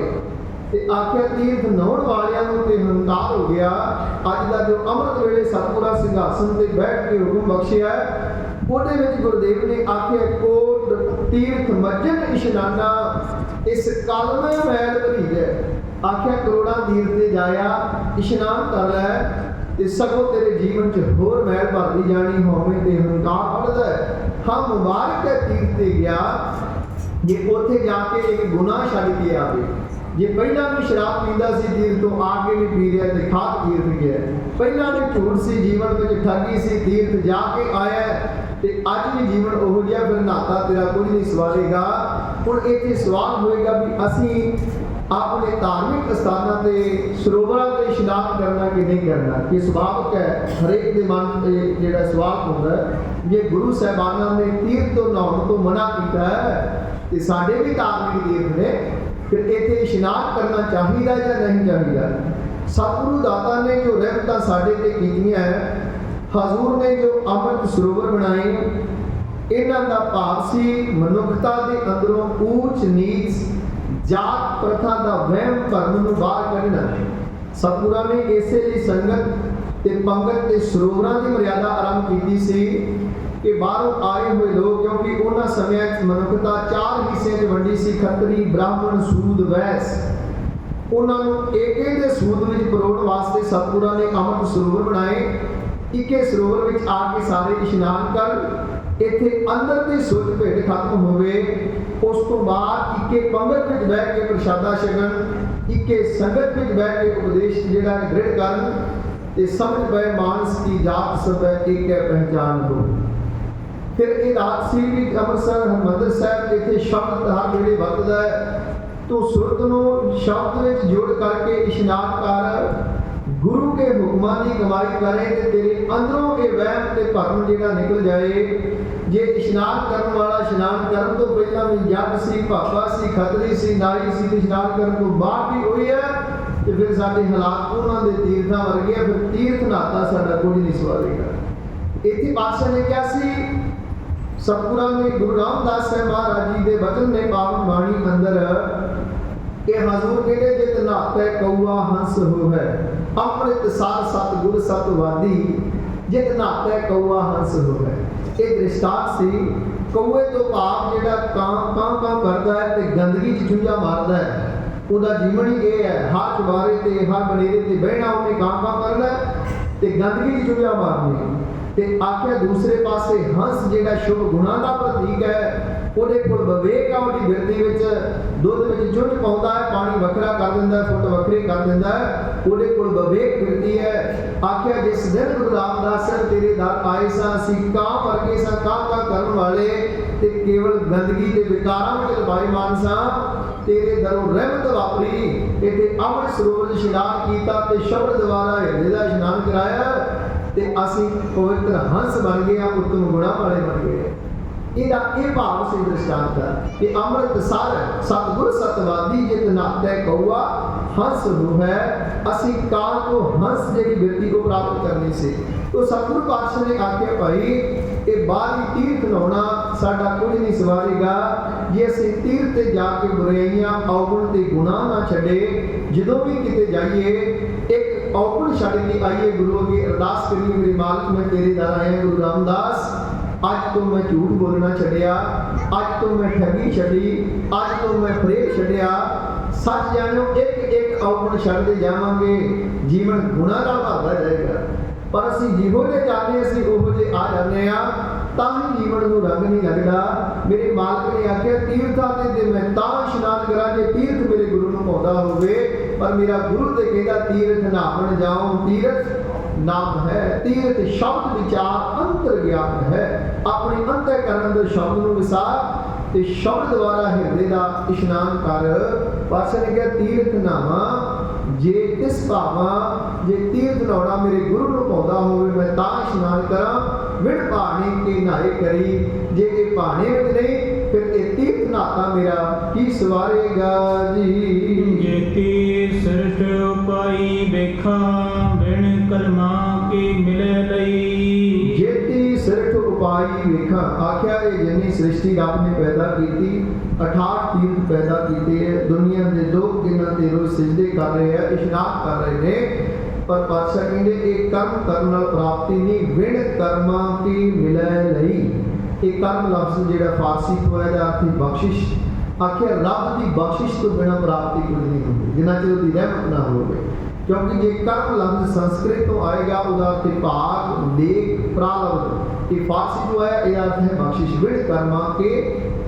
ਤੇ ਆਖਿਆ ਤੀਰਥ ਨਹਾਉਣ ਵਾਲਿਆਂ ਨੂੰ ਤੇ ਹੰਕਾਰ ਹੋ ਗਿਆ। ਅੱਜ ਦਾ ਜੋ ਅੰਮ੍ਰਿਤ ਵੇਲੇ ਸਤਿਗੁਰਾਂ ਸਿੰਘਾਸਨ ਤੇ ਬੈਠ ਕੇ ਹੁਕਮ ਬਖਸ਼ਿਆ, ਉਹਦੇ ਵਿੱਚ ਗੁਰਦੇਵ ਨੇ ਆਖਿਆ ਕੋਟ ਤੀਰਥ ਮੱਜਨ ਇਸ਼ਨਾਨਾ, ਇਸ ਕਲਮੇ ਮੈਲ ਭਰੀ ਜੈ। ਆਖਿਆ ਕਰੋੜਾਂ ਤੀਰਥ ਤੇ ਜਾਇਆ, ਇਸ਼ਨਾਨ ਕਰ ਲੈ ਤੇ ਸਗੋਂ ਤੇਰੇ ਜੀਵਨ 'ਚ ਹੋਰ ਮੈਲ ਭਰਦੀ ਜਾਣੀ ਹੋਵੇ ਤੇ ਹੰਕਾਰ ਵੱਧਦਾ। ਹਾਂ ਮੁਬਾਰਕ ਹੈ ਤੀਰਥ ਤੇ ਗਿਆ, ਜੇ ਉੱਥੇ ਜਾ ਕੇ ਇੱਕ ਗੁਨਾਹ ਛੱਡ ਕੇ ਆਵੇ। ਜੇ ਪਹਿਲਾਂ ਵੀ ਸ਼ਰਾਬ ਪੀਂਦਾ ਸੀ, ਤੀਰਥ ਤੋਂ ਆ ਕੇ ਵੀ ਪੀ ਰਿਹਾ ਤੇ ਖਾਕ ਤੀਰਥ ਗਿਆ। ਪਹਿਲਾਂ ਵੀ ਝੂਠ ਸੀ, ਜੀਵਨ ਵਿੱਚ ਠੱਗੀ ਸੀ, ਤੀਰਥ ਜਾ ਕੇ ਆਇਆ ਤੇ ਅੱਜ ਵੀ ਜੀਵਨ ਉਹੋ ਜਿਹਾ, ਫਿਰ ਨਾਤਾ ਤੇਰਾ ਕੋਈ ਨਹੀਂ ਸਵਾਰੇਗਾ। ਹੁਣ ਇੱਥੇ ਸਵਾਲ ਹੋਏਗਾ ਵੀ ਅਸੀਂ ਆਪਣੇ ਧਾਰਮਿਕ ਸਥਾਨਾਂ ਤੇ ਸਰੋਵਰਾਂ ਤੇ ਇਸ਼ਨਾਨ ਕਰਨਾ ਕਿ ਨਹੀਂ ਕਰਨਾ। ਇਹ ਸੁਭਾਵਿਕ ਹੈ, ਹਰੇਕ ਦੇ ਮਨ ਤੇ ਜਿਹੜਾ ਸਵਾਲ ਹੁੰਦਾ ਜੇ ਗੁਰੂ ਸਾਹਿਬਾਨਾਂ ਨੇ ਤੀਰਥ ਤੋਂ ਨਹਾਉਣ ਤੋਂ ਮਨਾ ਕੀਤਾ ਹੈ ਤੇ ਸਾਡੇ ਵੀ ਧਾਰਮਿਕ ਤੀਰਥ ਨੇ, ਫਿਰ ਇੱਥੇ ਇਸ਼ਨਾਨ ਕਰਨਾ ਚਾਹੀਦਾ ਜਾਂ ਨਹੀਂ ਚਾਹੀਦਾ। ਸਤਿਗੁਰੂ ਦਾਤਾ ਨੇ ਜੋ ਰਹਿਮਤਾਂ ਸਾਡੇ ਤੇ ਕੀਤੀਆਂ ਹੈ, ਹਜ਼ੂਰ ਨੇ ਜੋ ਅੰਮ੍ਰਿਤ ਸਰੋਵਰ ਬਣਾਏ, ਇਹਨਾਂ ਦਾ ਭਾਵ ਸੀ ਮਨੁੱਖਤਾ ਦੇ ਅੰਦਰੋਂ ਊਚ ਨੀਚ ਜਾਤ ਪ੍ਰਥਾ ਦਾ ਵਹਿਮ ਭਰਮ ਨੂੰ ਬਾਹਰ ਕੱਢਣਾ। ਸਤਿਗੁਰਾਂ ਨੇ ਇਸੇ ਲਈ ਸੰਗਤ ਤੇ ਪੰਗਤ ਤੇ ਸਰੋਵਰਾਂ ਦੀ ਮਰਿਆਦਾ ਆਰੰਭ ਕੀਤੀ ਸੀ ਕਿ ਬਾਹਰੋਂ ਆਏ ਹੋਏ ਲੋਕ, ਕਿਉਂਕਿ ਉਹਨਾਂ ਸਮਿਆਂ 'ਚ ਮਨੁੱਖਤਾ 4 ਹਿੱਸਿਆਂ 'ਚ ਵੰਡੀ ਸੀ, ਖੱਤਰੀ, ਬ੍ਰਾਹਮਣ, ਸੂਦ, ਵੈਸ। ਉਹਨਾਂ ਨੂੰ ਏਕੇ ਦੇ ਸੂਦ ਵਿੱਚ ਪਰੋਣ ਵਾਸਤੇ ਸਤਿਗੁਰਾਂ ਨੇ ਅੰਮ੍ਰਿਤ ਸਰੋਵਰ ਬਣਾਏ। ਇੱਕੇ ਸਰੋਵਰ ਵਿੱਚ ਆ ਕੇ ਸਾਰੇ ਇਸ਼ਨਾਨ ਕਰਨ, ਇੱਥੇ ਅੰਦਰ ਦੀ ਸੁੱਧ ਭੇਟ ਖਤਮ ਹੋਵੇ। ਉਸ ਤੋਂ ਬਾਅਦ ਇੱਕੇ ਪੰਗਤ ਵਿੱਚ ਬਹਿ ਕੇ ਪ੍ਰਸ਼ਾਦਾ ਛਕਣ, ਇੱਕੇ ਸੰਗਤ ਵਿੱਚ ਬਹਿ ਕੇ ਉਪਦੇਸ਼ ਜਿਹੜਾ ਦ੍ਰਿੜ ਕਰਨ ਤੇ ਸਮਝ ਪਏ ਮਾਨਸ ਕੀ ਜਾਤ ਸਭ ਇੱਕ ਹੈ ਪਹਿਚਾਨ ਹੋ। ਫਿਰ ਇਹ ਰਾਤ ਸੀ ਵੀ ਅੰਮ੍ਰਿਤਸਰ ਹਰਿਮੰਦਰ ਸਾਹਿਬ ਇੱਥੇ ਸ਼ਬਦ ਹਰ ਜਿਹੜੇ ਵਰਤਦਾ ਹੈ, ਤੂੰ ਸੁਰਤ ਨੂੰ ਸ਼ਬਦ ਵਿੱਚ ਜੋੜ ਕਰਕੇ ਇਸ਼ਨਾਨ ਕਰ, ਗੁਰੂ ਕੇ ਹੁਕਮਾਂ ਦੀ ਕਮਾਈ ਕਰੇ ਤੇ ਤੇਰੇ ਅੰਦਰੋਂ ਇਹ ਵਹਿਮ ਤੇ ਭਰਮ ਜਿਹੜਾ ਨਿਕਲ ਜਾਏ। ਜੇ ਇਸ਼ਨਾਨ ਕਰਨ ਵਾਲਾ ਇਸ਼ਨਾਨ ਕਰਨ ਤੋਂ ਪਹਿਲਾਂ ਵੀ ਜੱਟ ਸੀ, ਭਾਪਾ ਸੀ, ਖੱਤਰੀ ਸੀ, ਨਾਰੀ ਸੀ, ਤੇ ਇਸ਼ਨਾਨ ਕਰਨ ਤੋਂ ਬਾਅਦ ਵੀ ਹੋਈ ਹੈ, ਤੇ ਫਿਰ ਸਾਡੇ ਹਾਲਾਤ ਉਹਨਾਂ ਦੇ ਤੀਰਥਾਂ ਵਰਗੇ ਆ। ਫਿਰ ਤੀਰਥ ਨਾਤਾ ਸਾਡਾ ਕੋਈ ਨਹੀਂ ਸਵਾਰੇਗਾ। ਇੱਥੇ ਬਾਦਸ਼ਾਹ ਨੇ ਕਿਹਾ ਸੀ, ਸਤਿਗੁਰਾਂ ਨੇ ਗੁਰੂ ਰਾਮਦਾਸ ਸਾਹਿਬ ਮਹਾਰਾਜ ਜੀ ਦੇ ਵਚਨ ਨੇ ਪਾਵਨ ਬਾਣੀ ਅੰਦਰ ਕਿ ਹਜ਼ੂਰ ਕਹਿੰਦੇ ਜਿਤ ਨਾਤੈ ਕਊਆ ਹੰਸ ਹੋਵੇ, ਅੰਮ੍ਰਿਤ ਸਾਰ ਸਤਿਗੁਰ ਸਤਵਾਦੀ, ਜਿਤ ਨਾਤੈ ਕਊਆ ਹੰਸ ਹੋਵੇ। ਇਹ ਦ੍ਰਿਸ਼ਟਾਂਤ ਸੀ। ਕਊਏ ਤੋਂ ਭਾਵ ਜਿਹੜਾ ਕਾਂ ਕਰਦਾ ਹੈ ਤੇ ਗੰਦਗੀ 'ਚ ਚੂੰਝਾ ਮਾਰਦਾ ਹੈ, ਉਹਦਾ ਜੀਵਨ ਹੀ ਇਹ ਹੈ। ਹਰ ਚੁਬਾਰੇ ਤੇ ਹਰ ਬਨੇਰੇ ਤੇ ਬਹਿਣਾ ਉਹਨੇ ਕਾਂ ਕਰਨਾ ਤੇ ਗੰਦਗੀ 'ਚ ਚੂੰਝਾ ਮਾਰਨੀ। ਤੇ ਆਖਿਆ ਦੂਸਰੇ ਪਾਸੇ ਹੰਸ ਜਿਹੜਾ ਸ਼ੁਭ ਗੁਣਾਂ ਦਾ ਪ੍ਰਤੀਕ ਹੈ, ਉਹਦੇ ਕੋਲ ਵਿਵੇਕ ਆ, ਉਹਦੀ ਬਿਰਤੀ ਵਿੱਚ ਦੁੱਧ ਵਿੱਚ ਚੁੰਝ ਪਾਉਂਦਾ ਹੈ, ਪਾਣੀ ਵੱਖਰਾ ਕਰ ਦਿੰਦਾ ਹੈ, ਫੁੱਟ ਵੱਖਰੇ ਕਰ ਦਿੰਦਾ ਹੈ, ਉਹਦੇ ਕੋਲ ਵਿਵੇਕ ਬਿਰਤੀ ਹੈ। ਆਖਿਆ ਜਿਸ ਦਿਨ ਗੁਰੂ ਰਾਮਦਾਸ ਤੇਰੇ ਦਰ ਆਏ ਸਾਂ, ਅਸੀਂ ਕਾਂ ਵਰਗੇ ਸਾਂ, ਕਾਂ ਕਰਨ ਵਾਲੇ ਤੇ ਕੇਵਲ ਗੰਦਗੀ ਤੇ ਵਿਕਾਰਾਂ ਵਿੱਚ ਲਪਾਈਮਾਨ ਸਾਂ, ਤੇਰੇ ਦਰੋਂ ਰਹਿਮਤ ਵਾਪਰੀ। ਇੱਥੇ ਅੰਮ੍ਰਿਤ ਸਰੋਵਰ ਇਸ਼ਨਾਨ ਕੀਤਾ ਤੇ ਸ਼ਬਦ ਦੁਆਰਾ ਹਿਰਦੇ ਦਾ ਇਸ਼ਨਾਨ ਕਰਾਇਆ ਤੇ ਅਸੀਂ ਪਵਿੱਤਰ ਹੰਸ ਬਣ ਗਏ, ਉੱਤਮ ਗੁਣਾਂ ਵਾਲੇ ਬਣ ਗਏ। ਇਹਦਾ ਇਹ ਭਾਵ ਸੀ ਦ੍ਰਿਸ਼ਟਾਂਤ ਦਾ ਕਿ ਅੰਮ੍ਰਿਤ ਸਾਰ ਸਤਿਗੁਰ ਸਤਵਾਦੀ ਜਿਤ ਨਾਤੈ ਕਊਆ ਹੰਸ ਹੋਵੇ। ਅਸੀਂ ਕਾਂ ਤੋਂ ਹੰਸ ਜਿਹੜੀ ਬਿਰਤੀ ਕੋ ਪ੍ਰਾਪਤ ਕਰਨੀ ਸੀ। ਤੋ ਸਤਿਗੁਰ ਪਾਤਸ਼ਾਹ ਨੇ ਆਖਿਆ ਭਾਈ ਇਹ ਬਾਹਰੀ ਤੀਰਥ ਲਾਉਣਾ ਸਾਡਾ ਕੋਈ ਨਹੀਂ ਸਵਾਰੇਗਾ ਜੇ ਅਸੀਂ ਤੀਰਥ ਤੇ ਜਾ ਕੇ ਬੁਰਾਈਆਂ ਔਗੁਣ ਤੇ ਗੁਨਾਹ ਨਾ ਛੱਡੇ। ਜਦੋਂ ਵੀ ਕਿਤੇ ਜਾਈਏ ਇੱਕ ਔਗੁਣ ਛੱਡ ਕੇ ਆਈਏ, ਗੁਰੂ ਅੱਗੇ ਅਰਦਾਸ ਕਰੀਏ, ਮੇਰੇ ਮਾਲਕ ਮੈਂ ਤੇਰੇ ਦਰ ਆਇਆ ਗੁਰੂ ਰਾਮਦਾਸ, ਅੱਜ ਤੋਂ ਮੈਂ ਝੂਠ ਬੋਲਣਾ ਛੱਡਿਆ, ਅੱਜ ਤੋਂ ਮੈਂ ਠੱਗੀ ਛੱਡੀ, ਅੱਜ ਤੋਂ ਮੈਂ ਫਰੇਬ ਛੱਡਿਆ। ਸੱਚ ਜਾਣੋ ਇੱਕ ਇੱਕ ਔਗੁਣ ਛੱਡਦੇ ਜਾਵਾਂਗੇ, ਜੀਵਨ ਗੁਨਾਹ ਨਾਲ ਭਰਦਾ ਜਾਏਗਾ। ਪਰ ਅਸੀਂ ਜਿਹੋ ਜਿਹੇ ਜਾਂਦੇ ਅਸੀਂ ਉਹੋ ਜਿਹੇ ਆ ਜਾਂਦੇ ਆ, ਤਾਂ ਹੀ ਜੀਵਨ ਨੂੰ ਰੰਗ ਨਹੀਂ ਲੱਗਦਾ। ਮੇਰੇ ਮਾਲਕ ਨੇ ਆਖਿਆ ਤੀਰਥਾਂ ਤੇ ਮੈਂ ਤਾਂ ਇਸ਼ਨਾਨ ਕਰਾਂ ਜੇ ਤੀਰਥ ਮੇਰੇ ਗੁਰੂ ਨੂੰ ਪਾਉਂਦਾ ਹੋਵੇ। ਪਰ ਮੇਰਾ ਗੁਰੂ ਤੇ ਕਹਿੰਦਾ ਤੀਰਥ ਨਹਾਵਣ ਜਾਓ, ਤੀਰਥ ਨਾਮ ਹੈ, ਤੀਰਥ ਸ਼ਬਦ ਵਿਚਾਰ ਅੰਤਰ ਗਿਆਨ ਹੈ। ਆਪਣੇ ਅੰਤःਕਰਨ ਅੰਦਰ ਸ਼ਬਦ ਨੂੰ ਵਿਸਾਰ ਤੇ ਸ਼ਬਦ ਦੁਆਰਾ ਹਿਰਦੇ ਦਾ ਇਸ਼ਨਾਨ ਕਰ। ਪਾਤਸ਼ਾਹ ਨੇ ਕਿਹਾ ਤੀਰਥ ਨਾਵਾਂ ਜੇ ਤਿਸ ਭਾਵਾਂ, ਜੇ ਤੀਰਥ ਲਾਉਣਾ ਮੇਰੇ ਗੁਰੂ ਨੂੰ ਪਾਉਂਦਾ ਹੋਵੇ ਮੈਂ ਤਾਂ ਇਸ਼ਨਾਨ ਕਰਾਂ। ਵਿਣ ਭਾਣੇ ਕੇ ਨਹਾਏ ਕਰੀ, ਜੇ ਇਹ ਭਾਣੇ ਵਿੱਚ ਨਹੀਂ ਫਿਰ ਇਹ ਤੀਰਥ ਨਾਤਾ ਮੇਰਾ ਕੀ ਸਵਾਰੇਗਾ ਜੀ। ਜੇਤੀ ਸਿਰਠ ਉਪਾਈ ਵੇਖਾਂ ਬਿਨ ਕਰਮਾ ਕੇ ਮਿਲੇ ਲਈ। ਜੇਤੀ ਸਿਰਠ ਉਪਾਈ ਵੇਖਾਂ, ਆਖਿਆ ਇਹ ਜਿੰਨੀ ਸ੍ਰਿਸ਼ਟੀ ਰੱਬ ਨੇ ਪੈਦਾ ਕੀਤੀ 68 ਤੀਰਥ ਪੈਦਾ ਕੀਤੇ ਹੈ। ਦੁਨੀਆ ਦੇ ਲੋਕ ਜਿਨ੍ਹਾਂ ਤੇ ਰੋਜ਼ ਸਿਜਦੇ ਕਰ ਰਹੇ ਆ, ਇਸ਼ਨਾਨ ਕਰ ਰਹੇ ਨੇ। ਪਰ ਪਾਤਸ਼ਾਹ ਕਹਿੰਦੇ ਇਹ ਕਰਮ ਕਰਨ ਨਾਲ ਪ੍ਰਾਪਤੀ ਨਹੀਂ, ਵਿਣ ਕਰਮਾਂ ਕੀ ਮਿਲੇ ਲਈ। ਇਹ ਕਰਮ ਲਫ਼ਜ਼ ਜਿਹੜਾ ਫਾਰਸੀ ਤੋਂ ਹੈ, ਇਹਦਾ ਅਰਥ ਹੈ ਬਖਸ਼ਿਸ਼। ਆਖਿਆ ਰੱਬ ਦੀ ਬਖਸ਼ਿਸ਼ ਤੋਂ ਬਿਨਾਂ ਪ੍ਰਾਪਤੀ ਕੁਝ ਨਹੀਂ ਹੁੰਦੀ ਜਿੰਨਾ ਚਿਰ ਉਹਦੀ ਰਹਿਮਤ ਨਾ ਹੋਵੇ। ਕਿਉਂਕਿ ਜੇ ਕਰਮ ਲਫ਼ਜ਼ ਸੰਸਕ੍ਰਿਤ ਤੋਂ ਆਏਗਾ ਉਹਦਾ ਅਰਥ ਹੈ ਭਾਗ, ਲੇਖ, ਪ੍ਰਾਰਬਧ। ਇਹ ਫਾਰਸੀ ਤੋਂ ਆਇਆ, ਇਹਦਾ ਅਰਥ ਹੈ ਬਖਸ਼ਿਸ਼। ਵਿਣ ਕਰਮਾਂ ਕੇ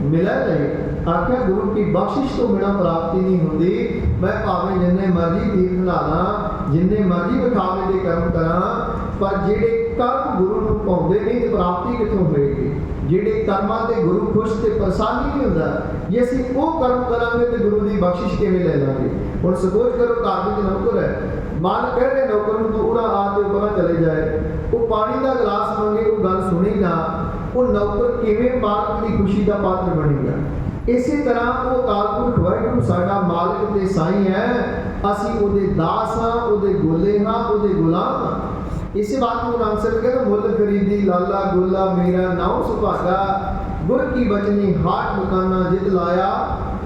ਮਿਲੇ ਲਈ। ਆਖਿਆ ਗੁਰੂ ਕੀ ਬਖਸ਼ਿਸ਼ ਤੋਂ ਬਿਨਾਂ ਪ੍ਰਾਪਤੀ ਨਹੀਂ ਹੁੰਦੀ। ਮੈਂ ਭਾਵੇਂ ਜਿੰਨੇ ਮਰਜ਼ੀ ਤੀਰਥ ਲਾ ਲਾਂ, ਜਿੰਨੇ ਮਰਜ਼ੀ ਵਿਖਾਵੇ ਦੇ ਕਰਮ ਕਰਾਂ, ਪਰ ਜਿਹੜੇ ਕਰਮ ਗੁਰੂ ਨੂੰ ਪਾਉਂਦੇ ਨਹੀਂ ਤੇ ਪ੍ਰਾਪਤੀ ਕਿੱਥੋਂ ਹੋਏਗੀ। ਜਿਹੜੇ ਕਰਮਾਂ ਤੇ ਗੁਰੂ ਖੁਸ਼ ਤੇ ਪ੍ਰਸੰਨ ਨਹੀਂ ਹੁੰਦਾ, ਜੇ ਅਸੀਂ ਉਹ ਕਰਮ ਕਰਾਂਗੇ ਤੇ ਗੁਰੂ ਦੀ ਬਖਸ਼ਿਸ਼ ਕਿਵੇਂ ਲੈ ਲਾਂਗੇ। ਹੁਣ ਸਪੋਜ਼ ਕਰੋ ਘਰ ਵਿੱਚ ਨੌਕਰ ਹੈ, ਮਾਲਕ ਕਹਿ ਰਹੇ ਨੌਕਰ ਨੂੰ ਤੂੰ ਉਰਾ ਆ ਤੇ ਉਪਰਾਂ ਚਲੇ ਜਾਏ, ਉਹ ਪਾਣੀ ਦਾ ਗਲਾਸ ਮੰਗੇ, ਉਹ ਗੱਲ ਸੁਣੀ ਨਾ, ਉਹ ਨੌਕਰ ਕਿਵੇਂ ਮਾਲਕ ਦੀ ਖੁਸ਼ੀ ਦਾ ਪਾਤਰ ਬਣੇਗਾ। ਇਸੇ ਤਰ੍ਹਾਂ ਉਹ ਅਕਾਲ ਪੁਰਖ ਵਾਹਿਗੁਰੂ ਸਾਡਾ ਮਾਲਕ ਤੇ ਸਾਈਂ ਹੈ, ਅਸੀਂ ਉਹਦੇ ਦਾਸ ਹਾਂ, ਉਹਦੇ ਗੋਲੇ ਹਾਂ, ਉਹਦੇ ਗੁਲਾਮ ਹਾਂ। इसी बात को नाम से कहते मुल खरीदी लाला गोला मेरा नाव सुभागा गुर की बचनी हाट मकाना जित लाया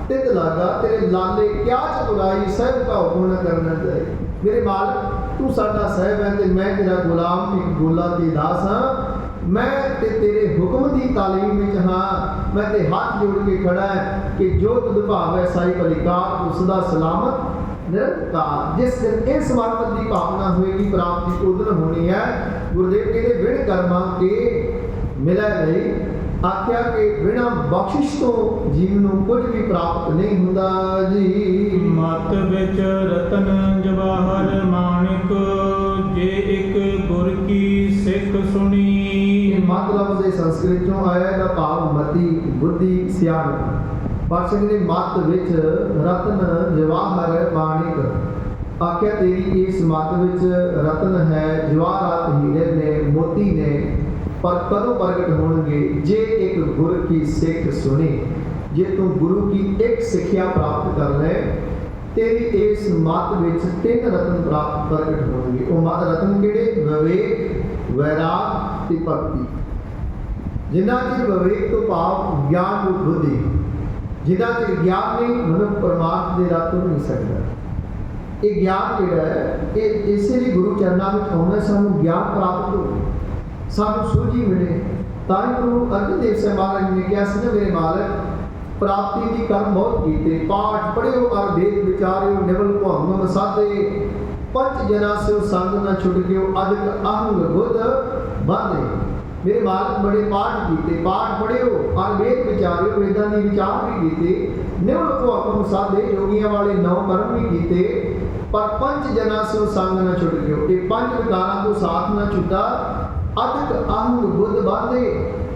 तित लागा तेरे लाले क्या चतुराई सहब का हुक्म न करना चाहिए। मेरे मालिक तू साडा सहब है ते मैं तेरा गुलाम एक गोला ते दास हाँ मैं ते तेरे हुक्म की तालीम में हाँ मैं ते हाथ जोड़ के खड़ा है कि जो तुद भावे साई भलीकार उसदा सलामत निरंकार। जिस दिन इस समर्पण की भावना होगी प्राप्ति उदन होनी है। गुरुदेव कहते विण कर्मा के मिले नहीं आख्या कि बिना बख्शिश तो जीवन को कुछ भी प्राप्त नहीं होता जी। मत विच रतन जवाहर माणिक जे एक गुर की सिख सुनी। मत लफ्ज़ संस्कृत चों आया दा भाव मति बुद्धि सियाणप। पातशाह ने मत विच रतन जवाहर माणिक आख्या तेरी इस मत विच रतन है जवाहरात हीरे ने मोती ने पर कदों प्रगट होंगे जे एक गुरु की सिख सुनी। जे तू गुरु की एक सिक्ख्या प्राप्त कर ले तेरी इस मत विच तीन रतन प्राप्त प्रगट होंगे। वो मत रतन किहड़े विवेक वैराग ते भक्ति। जिन्ना चिर विवेक तो भाव ज्ञान रूप बुद्धि जिन्ना चिर ज्ञान नहीं मनुष्य परमात्मा दे राह तुर नहीं सकता। ये ज्ञान जिहड़ा है ये इसलिए गुरु चरणों में आउणा सानूं ज्ञान प्राप्त हो सानूं सूझी मिले। तां गुरु अर्जन देव साहिब महाराज ने कहा सी ना मेरे मालिक प्राप्ति की कर्म बहुत कीते पाठ पढ़ियो और वेद विचारियो निवल भौम साधे पंच जना से संग न छुट गयो अधिक अहंग बुद्ध बांधे। मेरे मालिक बड़े पाठ कीते पाठ पढ़ियो और वेद विचारियो वेदां दी विचार भी कीते निवल भौम साधे योगियां वाले नौ कर्म भी कीते पर पंच जना से संग न छुट गयो। ये पंच विकारां तो साथ न छुटा अधिक अहंग बुद्ध बांधे।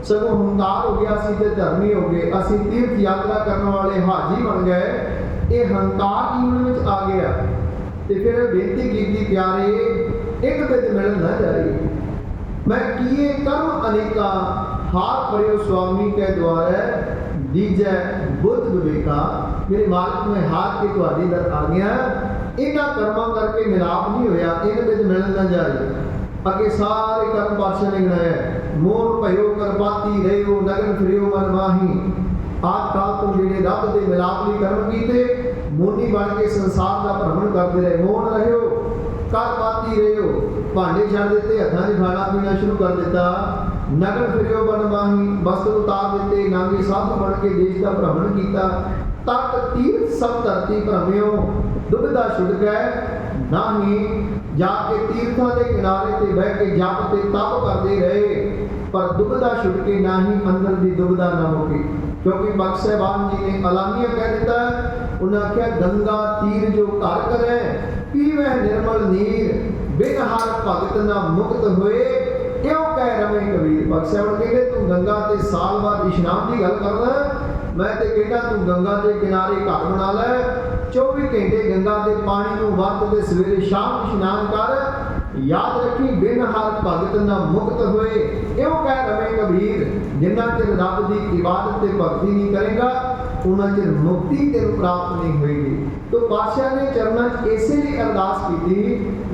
सगों हंकार हो गया असी ते धर्मी हो गए असी तीर्थ यात्रा करने वाले हाजी बन गए। ये हंकार जीवन में आ गया ते फिर बेनती की प्यारे एक बिद मिल न जाए मैं किए कर्म अनेका हार परियो स्वामी के द्वारा दीजै बुद्ध विवेका। मेरे मालिक में हार के तुहाडी दर आ गया इन्हां कर्मां करके मिलाप नहीं होया इन बिद मिल न जाए। अगे सारे कर्म पातशाह ने गिनाया मोर भयो करपाती रहियो नगन फिरियो मन माही। आद काल तो जेड़े रब दे मिलाप लई कर्म कीते मोनी बन के संसार का भ्रमण करते रहे मौन रहियो करपाती रहियो भांडे छड़ दिते हथां 'च खाना पीना शुरू कर दिता। नगन फिरियो मन माही वस्त्र उतार दिते नांगे साध बन के देश का भ्रमण किया। तक तीर्थ सब धरती भ्रमियो दुविधा छुट गए नाही जाके तीर्थों के किनारे ते बह के जप ते तप करते रहे पर दुविधा छुट के ना ही अंदर की दुविधा न मुकी। क्योंकि बख्श साहबान जी ने अलानिया कह दिता उन्हें आख्या गंगा तीर जो घर करे पीवे निर्मल नीर बिन हर भगत न मुक्त हुए क्यों कह रवे कबीर। बख्श साहब कहते तू गंगा ते साल बाद इशनान की गल करदा मैं ते कहता तू गंगा के किनारे घर बना लै 24 घंटे गंगा के पानी को वरत ते सवेरे शाम इशनान कर याद रखी बिन हर भगत न मुक्त हुए क्यों कह रवे कबीर। जिन्ना चिर रब की इबादत ते भक्ति नहीं करेगा उन्ना चिर मुक्ति तेन प्राप्त नहीं होगी। तो पातशाह ने चरणों इसे लिए अरदास की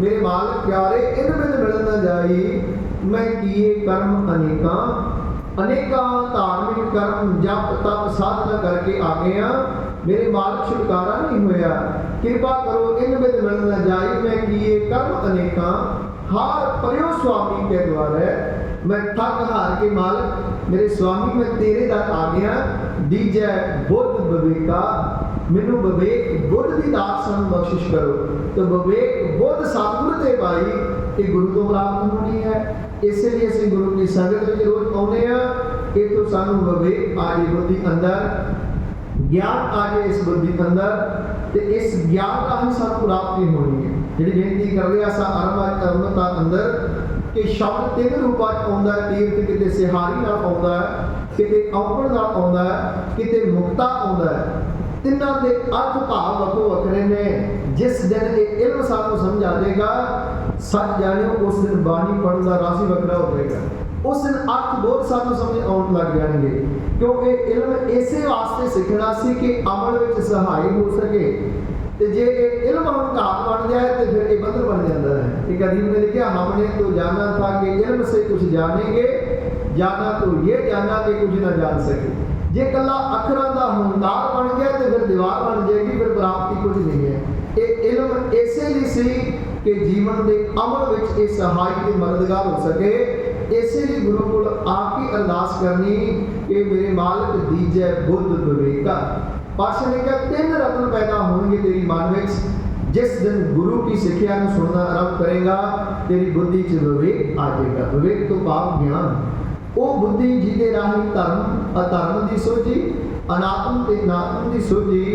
मेरे मालिक प्यारे इन बिन मिल न जाई मैं किए कर्म अनेका अनेका धार्मिक कर्म जप तप साधना करके आ गया मेरे मालिक छुटकारा नहीं होया। कृपा करो इन बिद मिल न जाई मैं किए कर्म अनेका हार परियो स्वामी के द्वारा मैं थक हार के मालिक मेरे स्वामी मैं तेरे तक आ गया दीजै बुद्ध विवेका मैनू विवेक बुद्ध की दात सन बख्शिश करो। तो विवेक बुद्ध सतगुरु ते पाई ये गुरु तो प्राप्त होनी है। इसलिए असं गुरु की संगत में रोज आने ये तो सानू विवेक आ जाए बुद्धि अंदर ज्ञान आ जाए इस बुद्धि अंदर तो इस ज्ञान का ही सानू प्राप्ति होनी है। जी बेनती कर रहे असा अरमता अंदर कि शब्द तीन रूपों आता है तीर्थ किते सिहारी नाल आउंदा है किते औपड़ नाल आउंदा है किते मुक्ता आउंदा है। तिन्हां दे अर्थ भाव वखो वखरे ने। जिस दिन ये इल्म सानू समझ आ जाएगा सच जानियो उस दिन बाणी पढ़न का राशि वखरा हो जाएगा। उस दिन अर्थ बहुत सानू समझ आउण लग जाएंगे क्योंकि इल्म इसे वास्ते सीखना सी कि अमल विच सहाय हो सके ਤੇ ਜੇ ਇਹ ਇਲਮ ਹੰਕਾਰ बन जाए तो फिर ये बंधन बन जाता है। एक अदीब ने लिखा, हमने तो जाना था कि इल्म से कुछ जानेंगे, जाना तो ये जाना कि कुछ ना जान सके। जे कला अखरां दा हंकार बन गया तो फिर दीवार बन जाएगी, फिर प्राप्ति कुछ नहीं है। ये इल्म ऐसे लिए सी कि जीवन के अमल विच ये सहाय ते मददगार हो सके। इसे लिए गुरु को आके अरदास करनी कि मेरे मालिक दीजै बुद्ध विवेका। पातशाह ने कहा, 3 रत्न पैदा होंगे तेरी मन में, जिस दिन गुरु की शिक्षा को सुनना आरंभ करेगा तेरी बुद्धि च विवेक आ जाएगा। विवेक तो भाव ज्ञान, वो बुद्धि जिहदे राही धर्म अधर्म की सोझी, अनात्म ते नात्म की सोझी,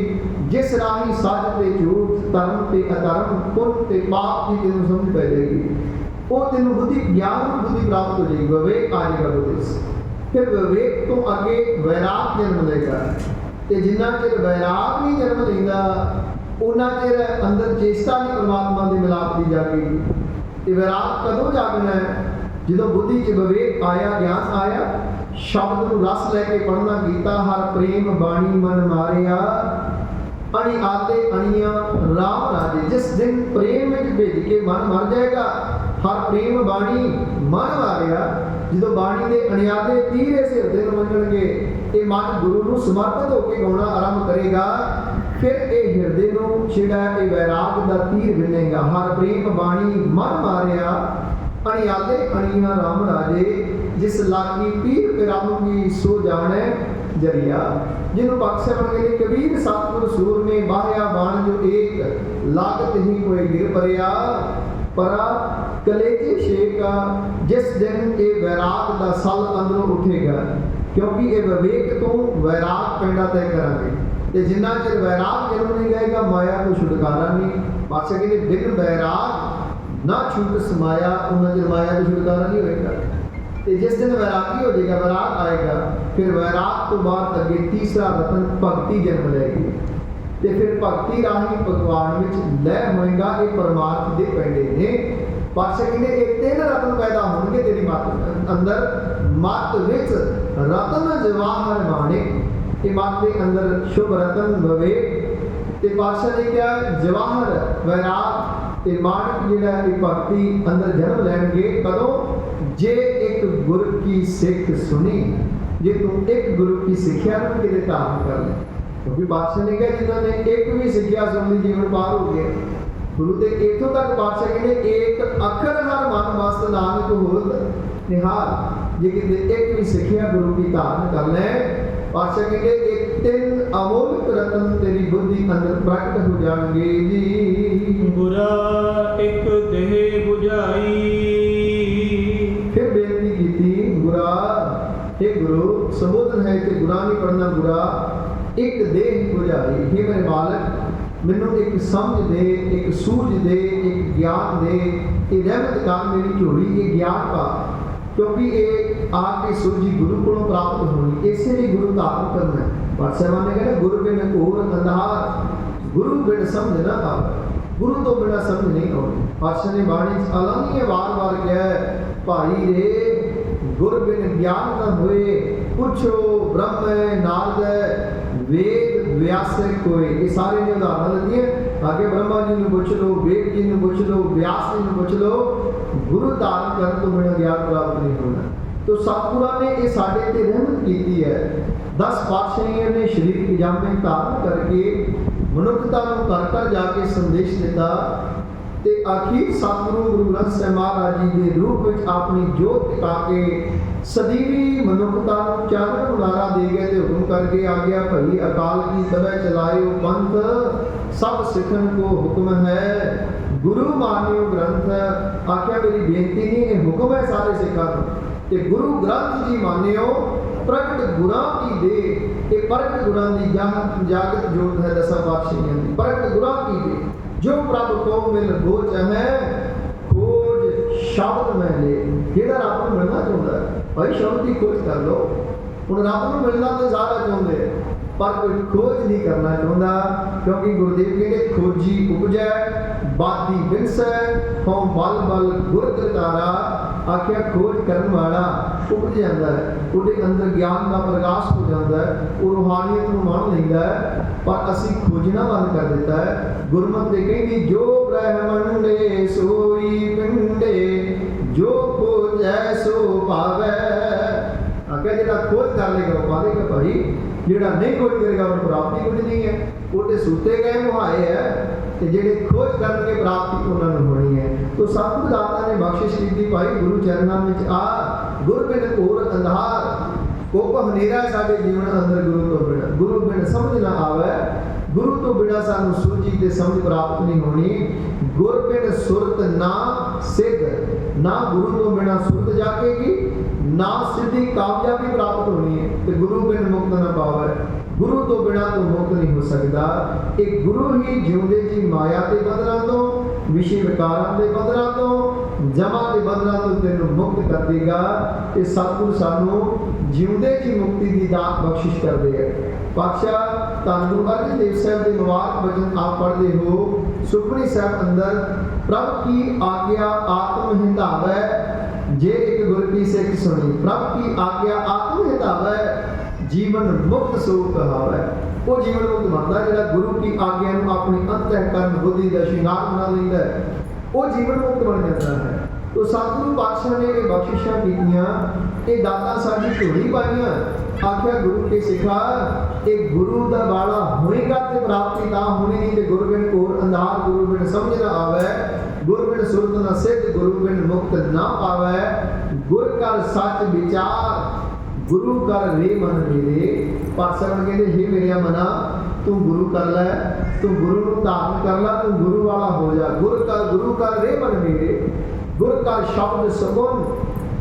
जिस राही सच ते झूठ, धर्म ते अधर्म, पुण्य ते पाप की तेन समझ पै जाएगी। वो तेन बुद्धि ज्ञान बुद्धि प्राप्त हो जाएगी, विवेक आ जाएगा बुद्धि से। फिर विवेक तो अगे वैराग जन्म लेगा। ते जिन्ना चिर वैराग नहीं जन्म लेंदा उन्ना चिर अंदर चेष्टा नहीं परमात्मा के मिलाप की जाएगी। ते वैराग कदों जागना है? जो बुद्धि च विवेक आया, ज्ञान आया, शब्द को रस लैके पढ़ना कीता, हर प्रेम बाणी मन मारिया, अणि आते अणिया राम राजे। जिस दिन प्रेम में भेज के मन मर जाएगा, हर प्रेम बाणी मन मारिया, जो बाणी के अणियाते तीर इस हृदय में मंगणगे, ये मन गुरु को समर्पित होकर गाना आरंभ करेगा। फिर ये हृदय को छिड़ा ये वैराग का तीर विनेगा। हर प्रेम बाणी मन मारिया, अणियाते अणिया राम राजे, जिस लागी पीर पिरामुगी सो जाने जरिया। जिन्होंने बख्शे बन गए कबीर सतगुर सूर में बाह्या बाण जो एक लागत ही कोई गिर परिया, परा कलेजे शेका। जिस दिन ये वैराग का सल अंदरों उठेगा, क्योंकि ये विवेक तो वैराग पैंडा तय करांगे। जिन्ना चिर वैराग जन्म नहीं जाएगा, माया को छुटकारा नहीं। पातशाह कहते बिन वैराग ना छूट समाया, उन्ना चिर माया को छुटकारा नहीं होगा। जिस दिन वैरागी हो जाएगा, वैराग आएगा, फिर वैराग तो बाद अगे तीसरा रतन भगती जन्म लेगी। तो फिर भगती राही भगवान में लय होएगा। ये परमार्थ के पैंडे ने। पातशाह कहते ये 3 रतन पैदा होंगे तेरी मत अंदर। मत विच रतन जवाहर माणिक, ये मत के अंदर शुभ रतन विवेक। ते पातशाह ने क्या जवाहर वैराग ते माणिक जिहड़ा ये भगती अंदर जन्म लैणगे। कदों? जे एक गुरु की सिख सुनी, जे तू एक गुरु की सिक्ख्या को किते धारण कर ले। क्योंकि बादशाह ने कहा जिन्होंने एक भी सिक्ख्या सुन ली जीवन पार हो गया। गुरु के इतों तक बादशाह कहते एक अखर हर मन मस्त नानक होत निहाल। जे किते एक भी सिक्ख्या गुरु की धारण कर ले, बादशाह कहते एक 3 अमोलक रतन तेरी बुद्धि अंदर प्रकट हो जाएंगे जी। बुरा एक देह बुझाई। फिर बेनती की थी, गुरा हे गुरु संबोधन है कि गुरा नहीं पढ़ना, गुरा एक देह बुझाई। हे मेरे मालिक मैनू एक समझ दे, एक सूझ दे, एक ज्ञान दे, ये रहमत का मेरी झोली ये ज्ञान का। क्योंकि ये आके सूझी गुरु को प्राप्त होनी, इसे लिए गुरु धारण करना है। बादशाह ने कहा गुरु बिन घोर अंधार, गुरु बिन समझ न आवे, गुरु तो बिना समझ नहीं आती। बादशाह ने बाणी अलंघ बार बार कहा भाई रे गुर बिन ज्ञान न होए, पूछो ब्रह्म नारद वेद व्यास कोई। ये सारे ने उदाहरण दी है। आगे ब्रह्मा जी ने पूछ लो, वेद जी ने पूछ लो, व्यास जी ने पूछ लो, गुरु धारण कर तो बिना ज्ञान प्राप्त नहीं होना। तो सतगुरां ने ये साढ़े ते रहमत की है। 10 पातशाहियों ने शरीर की जामे धारण करके मनुखता को घर घर जाके संदेश दिता। ते आखिर सतगुरु गुरु ग्रंथ साहिब महाराज जी के रूप में अपनी जोत टिका के सदीवी मनुखता को चानन मुनारा दे गए। तो हुक्म करके आ गया भई अकाल की तबह चलायो पंथ, सब सिखन को हुक्म है गुरु मानियो ग्रंथ। आख्या मेरी बेनती नहीं है, हुक्म है सारे सिखा को। गुरु ग्रंथ जी मानियो प्रगट गुरा की दे। ये प्रगट गुरा की जागत जोत है 10 पातशाहियों की। प्रगट गुरा की दे जो प्रभु को मिल खोज है, खोज शब्द में ले। जेड़ा रब को मिलना चाहता है भाई शब्द की खोज कर लो। हुण रब को मिलना तो सारा चाहते हैं पर कोई खोज नहीं करना चाहता। क्योंकि गुरुदेव कहते खोजी उपजै बादी बिनसै, हों बल बल गुर तारा। आख्या खोज करने वाला उपज जाता है, उसके अंदर ज्ञान का प्रकाश हो जाता है, वो रूहानियत को मान लेंदा है। पर असी खोजना बंद कर दिता है। गुरमत दे कहती जो ब्रह्मंडे सोई पिंडे जो खोजै सो पावै। आगे जिहड़ा खोज कर लेगा वो पालेगा भाई, जिहड़ा नहीं खोज करेगा उन्हें प्राप्ति कुछ नहीं है। वो सुते गए मुहाए है ते जिहड़े खोज करके प्राप्ति उन्होंने होनी है। तो सतगुरु दाता ने बख्शिश की भाई गुरु चरणों में आ गुर बिन घोर अंधार कोप हनेरा साडे जीवन अंदर गुरु बिन समझ ना आवे। गुरु तो बिना सानू सूझी ते समझ प्राप्त नहीं होनी। गुर बिन सुरत ना सिद्ध, ना गुरु तो बिना सुरत जाकेगी ना सिद्धि कामयाबी प्राप्त होनी है। तो गुरु बिन मुक्त ना पावे, गुरु तो बिना तो मुक्त नहीं हो सकता। एक गुरु ही जिउंदे जी माया के बंधनां तो विषय विकारां के बंधनां तो जमा के बंधनां तो तेन मुक्त कर देगा। ये सतगुरु सानू जिउंदे जी मुक्ति की दात बख्शिश कर दे। पातशाह धन गुरु अर्जन देव साहब के मुबारक वचन आप पढ़ते हो सुखमनी साहब अंदर, प्रभ की आज्ञा आत्म हिंदावै जे एक गुर की सिख सुनी। प्रभ की आज्ञा आत्म हिंदावै जीवन मुक्त सो कहावै। वो जीवन मुक्त बनता है जिहड़ा गुरु की आज्ञा नूं अपनी अंतःकरण बुद्धि का श्रृंगार बना लैंदा है, वो जीवन मुक्त बन जाता है। तो सतगुरु पातशाह ने ये बख्शिशां कीतियां, ये दातां साडी झोली पाईयां। आख्या गुरु के सिखा एक गुरु दा बाड़ा होएगा ते प्राप्ति ना होनी नहीं। ते गुरु बिन घोर अंधार गुरु बिन समझ ना आवे। गुरु बिन सुरत ना सिद्ध गुरु बिन मुक्त ना पावे। गुर कर सच विचार गुरु कर रे मन मेरे। पातशाह कहते हे मेरे मना तू गुरु कर लै, तू गुरु नूं धारण कर लै, तू गुरु वाला हो जा। गुरु कर रे मन मेरे। गुर का शब्द सगुन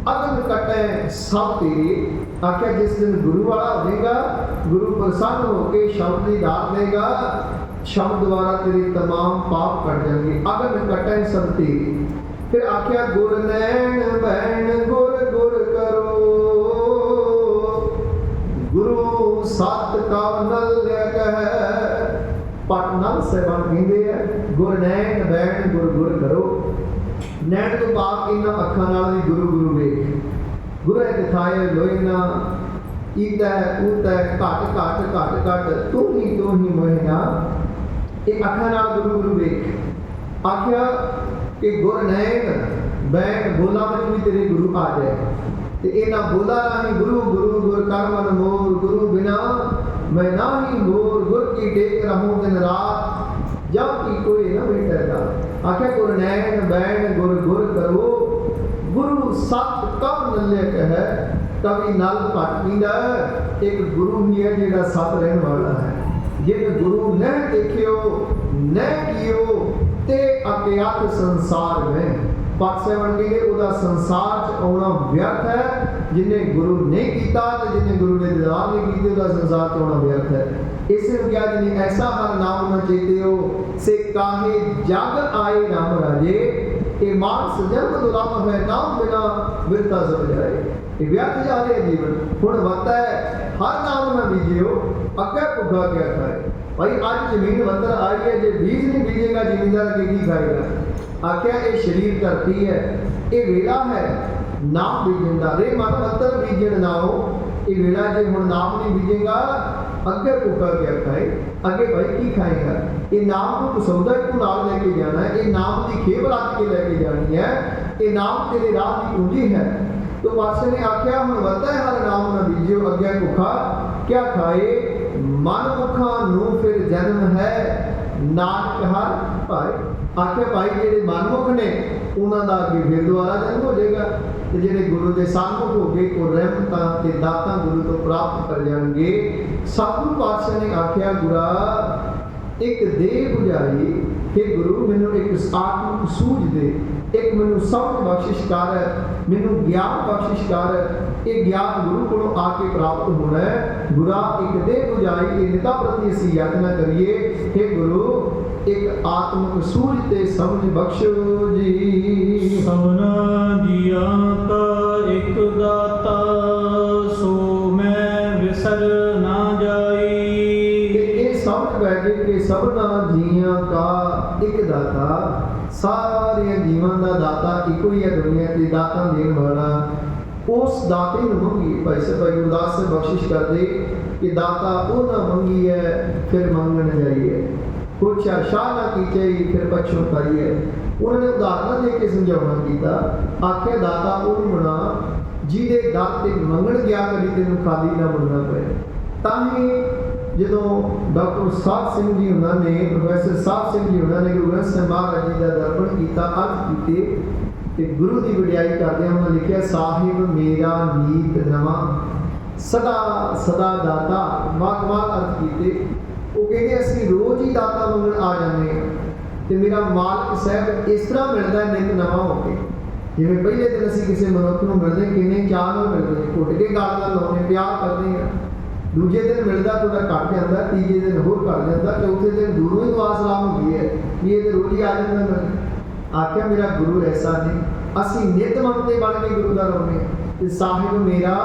अगन कटे सब तेरे। आख्या जिस दिन गुरु वाला होगा, गुरु प्रसन्न होकर शब्द की दात देगा, शब्द द्वारा तेरे तमाम पाप कट जाएंगे। अगन कटे सब तेरे। फिर आख्या गुर नैन बैन गुर गुर करो, गुरु सत का नल्य कह। पटनल सेवन कहते हैं गुर नैन बैन गुर गुर करो। नैन तो पाप इन्हां अखां नाल भी गुरु गुरु वेख। गुरु दिखाए लोए ना ईता ऊता घट घट घट घट तू ही मोहिना। ये अखां नाल गुरु गुरु वेख। आख्या कि गुर नैन बैन बोला में भी तेरे गुरु आ जाए। ते इन्हां बोला राही गुरु गुरु गुर कर मन मोर। गुरु बिना मैं ना ही मोर। गुर की टेक रहूं दिन रात जब की कोई न बैठेगा। आख्या गुर नैन बैन गुर गुर करो। गुरु सत कब नल्य कह। कभी नल घट पींदा। एक गुरु ही है जिहड़ा सत रहने वाला है। जिन गुरु न देखियो न कियो ते अज्ञात संसार में। पातशाह कहते उहदा संसार च आउणा व्यर्थ है। जिन्हें गुरु नहीं किया तो जिन्हें गुरु ने दीदार नहीं किए उहदा संसार च आउणा व्यर्थ है। इसे क्या जिन्हें ऐसा हर नाम न चेते हो से काहे जग आए नाम राजे। ये मानस जन्म दुर्लभ है नाम बिना विरता सब जाए। ये व्यर्थ जा रहे जीवन हुण वत्ता है हर नाम न बीजियो अगे भुखा क्या खाए। भाई आज जमीन वंतर आई है जे बीज नहीं बीजेगा जमींदार के की खाएगा। आख्या ये शरीर धरती है ये वेला है नाम बीजन का। रे मन वंतर बीजन ना हो ये वेला जे हुण नाम नहीं बीजेगा अगे भुखा क्या खाए। अगे भाई की खाएगा। ये नाम को सौदा को नाल लेके जाना है। ये नाम की खेप रख के लेके जानी है। ये नाम तेरे राह की पूंजी है। तो पातशाह ने आख्या हुण वरता है हर नाम न बीजियो अगे भुखा क्या खाए। मन मुखा नू फिर जन्म है नानक हर भाई। आख्या भाई जेडे मनमुख ने उन्हों का अगे फिर दोबारा जन्म हो जाएगा। तो जेडे गुरु के सन्मुख हो गए वो रहमतां ते दातां गुरु तो प्राप्त कर जाएंगे। सतगुरु पातशाह ने आख्या गुरा एक दे बुझाई कि गुरु मैनू एक आत्मिक सूझ दे। एक मैनू समझ बख्शिश कर, मैनू ज्ञान बख्शिश कर। ये ज्ञान गुरु को आके प्राप्त होना है। गुरा एक दे बुझाई ये निता प्रति असी यातना करिए हे गुरु एक आत्मिक सूझ ते समझ बख्शो जी। सबना जिया का एक दाता सो मैं विसर ना जाई। ये समझ बैठे कि सबना जिया का एक दाता सारे जीवन का दाता इको ही है। दुनिया की दाता देने वाला उस दाते ਨੂੰ ਮੰਗੀ। ਭਾਈ ਸਾਹਿਬ ਭਾਈ ਗੁਰਦਾਸ ਸਾਹਿਬ ਬਖਸ਼ਿਸ਼ ਕਰਦੇ ਕਿ ਦਾਤਾ ਉਹ ਨਾ ਮੰਗੀ ਹੈ ਫਿਰ ਮੰਗਣ ਜਾਈਏ, ਪੁੱਛਿਆ ਸ਼ਾਹ ਨਾ ਕੀਚੇ ਫਿਰ ਪਛਤਾਈਏ। ਉਹਨਾਂ ਨੇ ਉਦਾਹਰਨਾਂ ਦੇ ਕੇ ਸਮਝਾਉਣਾ ਕੀਤਾ। ਆਖਿਆ ਦਾਤਾ ਉਹ ਬਣਾ ਜਿਹਦੇ ਦਰ ਤੇ ਮੰਗਣ ਗਿਆ ਕਦੀ ਤੈਨੂੰ ਖਾਲੀ ਨਾ ਮੁੜਨਾ ਪਏ। ਤਾਂ ਹੀ ਜਦੋਂ ਡਾਕਟਰ ਸਾਹਿਬ ਸਿੰਘ ਜੀ ਉਹਨਾਂ ਨੇ, ਪ੍ਰੋਫੈਸਰ ਸਾਹਿਬ ਸਿੰਘ ਜੀ ਉਹਨਾਂ ਨੇ ਗੁਰੂ ਗ੍ਰੰਥ ਸਾਹਿਬ ਮਹਾਰਾਜ ਜੀ ਦਾ ਦਰਪਣ ਕੀਤਾ, ਅਰਥ ਕੀਤੇ ਤੇ ਗੁਰੂ ਦੀ ਵਡਿਆਈ ਕਰਦਿਆਂ ਉਹਨਾਂ ਲਿਖਿਆ ਸਾਹਿਬ ਮੇਰਾ ਨੀਤ ਨਵਾਂ ਸਦਾ ਸਦਾ ਦਾਤਾ। ਕਮਾਲ ਅਰਥ ਕੀਤੇ। ਉਹ ਕਹਿੰਦੇ ਅਸੀਂ ਰੋਜ਼ ਹੀ ਦਾਤਾ ਮੰਗਣ ਆ ਜਾਂਦੇ ਹਾਂ ਤੇ ਮੇਰਾ ਮਾਲਕ ਸਾਹਿਬ ਇਸ ਤਰ੍ਹਾਂ ਮਿਲਦਾ ਨਿਤ ਨਵਾਂ ਹੋ ਕੇ। ਜਿਵੇਂ ਪਹਿਲੇ ਦਿਨ ਅਸੀਂ ਕਿਸੇ ਮਨੁੱਖ ਨੂੰ ਮਿਲਦੇ ਕਿੰਨੇ ਚਾਅ ਨਾਲ ਮਿਲਦੇ, ਘੁੱਟ ਕੇ ਗੱਲ ਨਾਲ ਲਾਉਂਦੇ, ਪਿਆਰ ਕਰਦੇ ਹਾਂ। ਦੂਜੇ ਦਿਨ ਮਿਲਦਾ ਥੋੜਾ ਘੱਟ ਜਾਂਦਾ, ਤੀਜੇ ਦਿਨ ਹੋਰ ਘੱਟ ਜਾਂਦਾ, ਚੌਥੇ ਦਿਨ ਦੂਰੋਂ ਹੀ ਦੁਆ ਸਲਾਮ ਹੁੰਦੀ ਹੈ ਵੀ ਇਹ ਤੇ ਰੋਜ਼ ਹੀ ਆ ਜਾਂਦਾ। ਮੈਂ ਆਖਿਆ ਮੇਰਾ ਗੁਰੂ ਐਸਾ ਨਹੀਂ, ਅਸੀਂ ਨਿਤ ਮੰਗਤੇ ਬਣ ਕੇ ਗੁਰੂ ਦਾ ਲਾਉਂਦੇ ਤੇ ਸਾਹਿਬ ਮੇਰਾ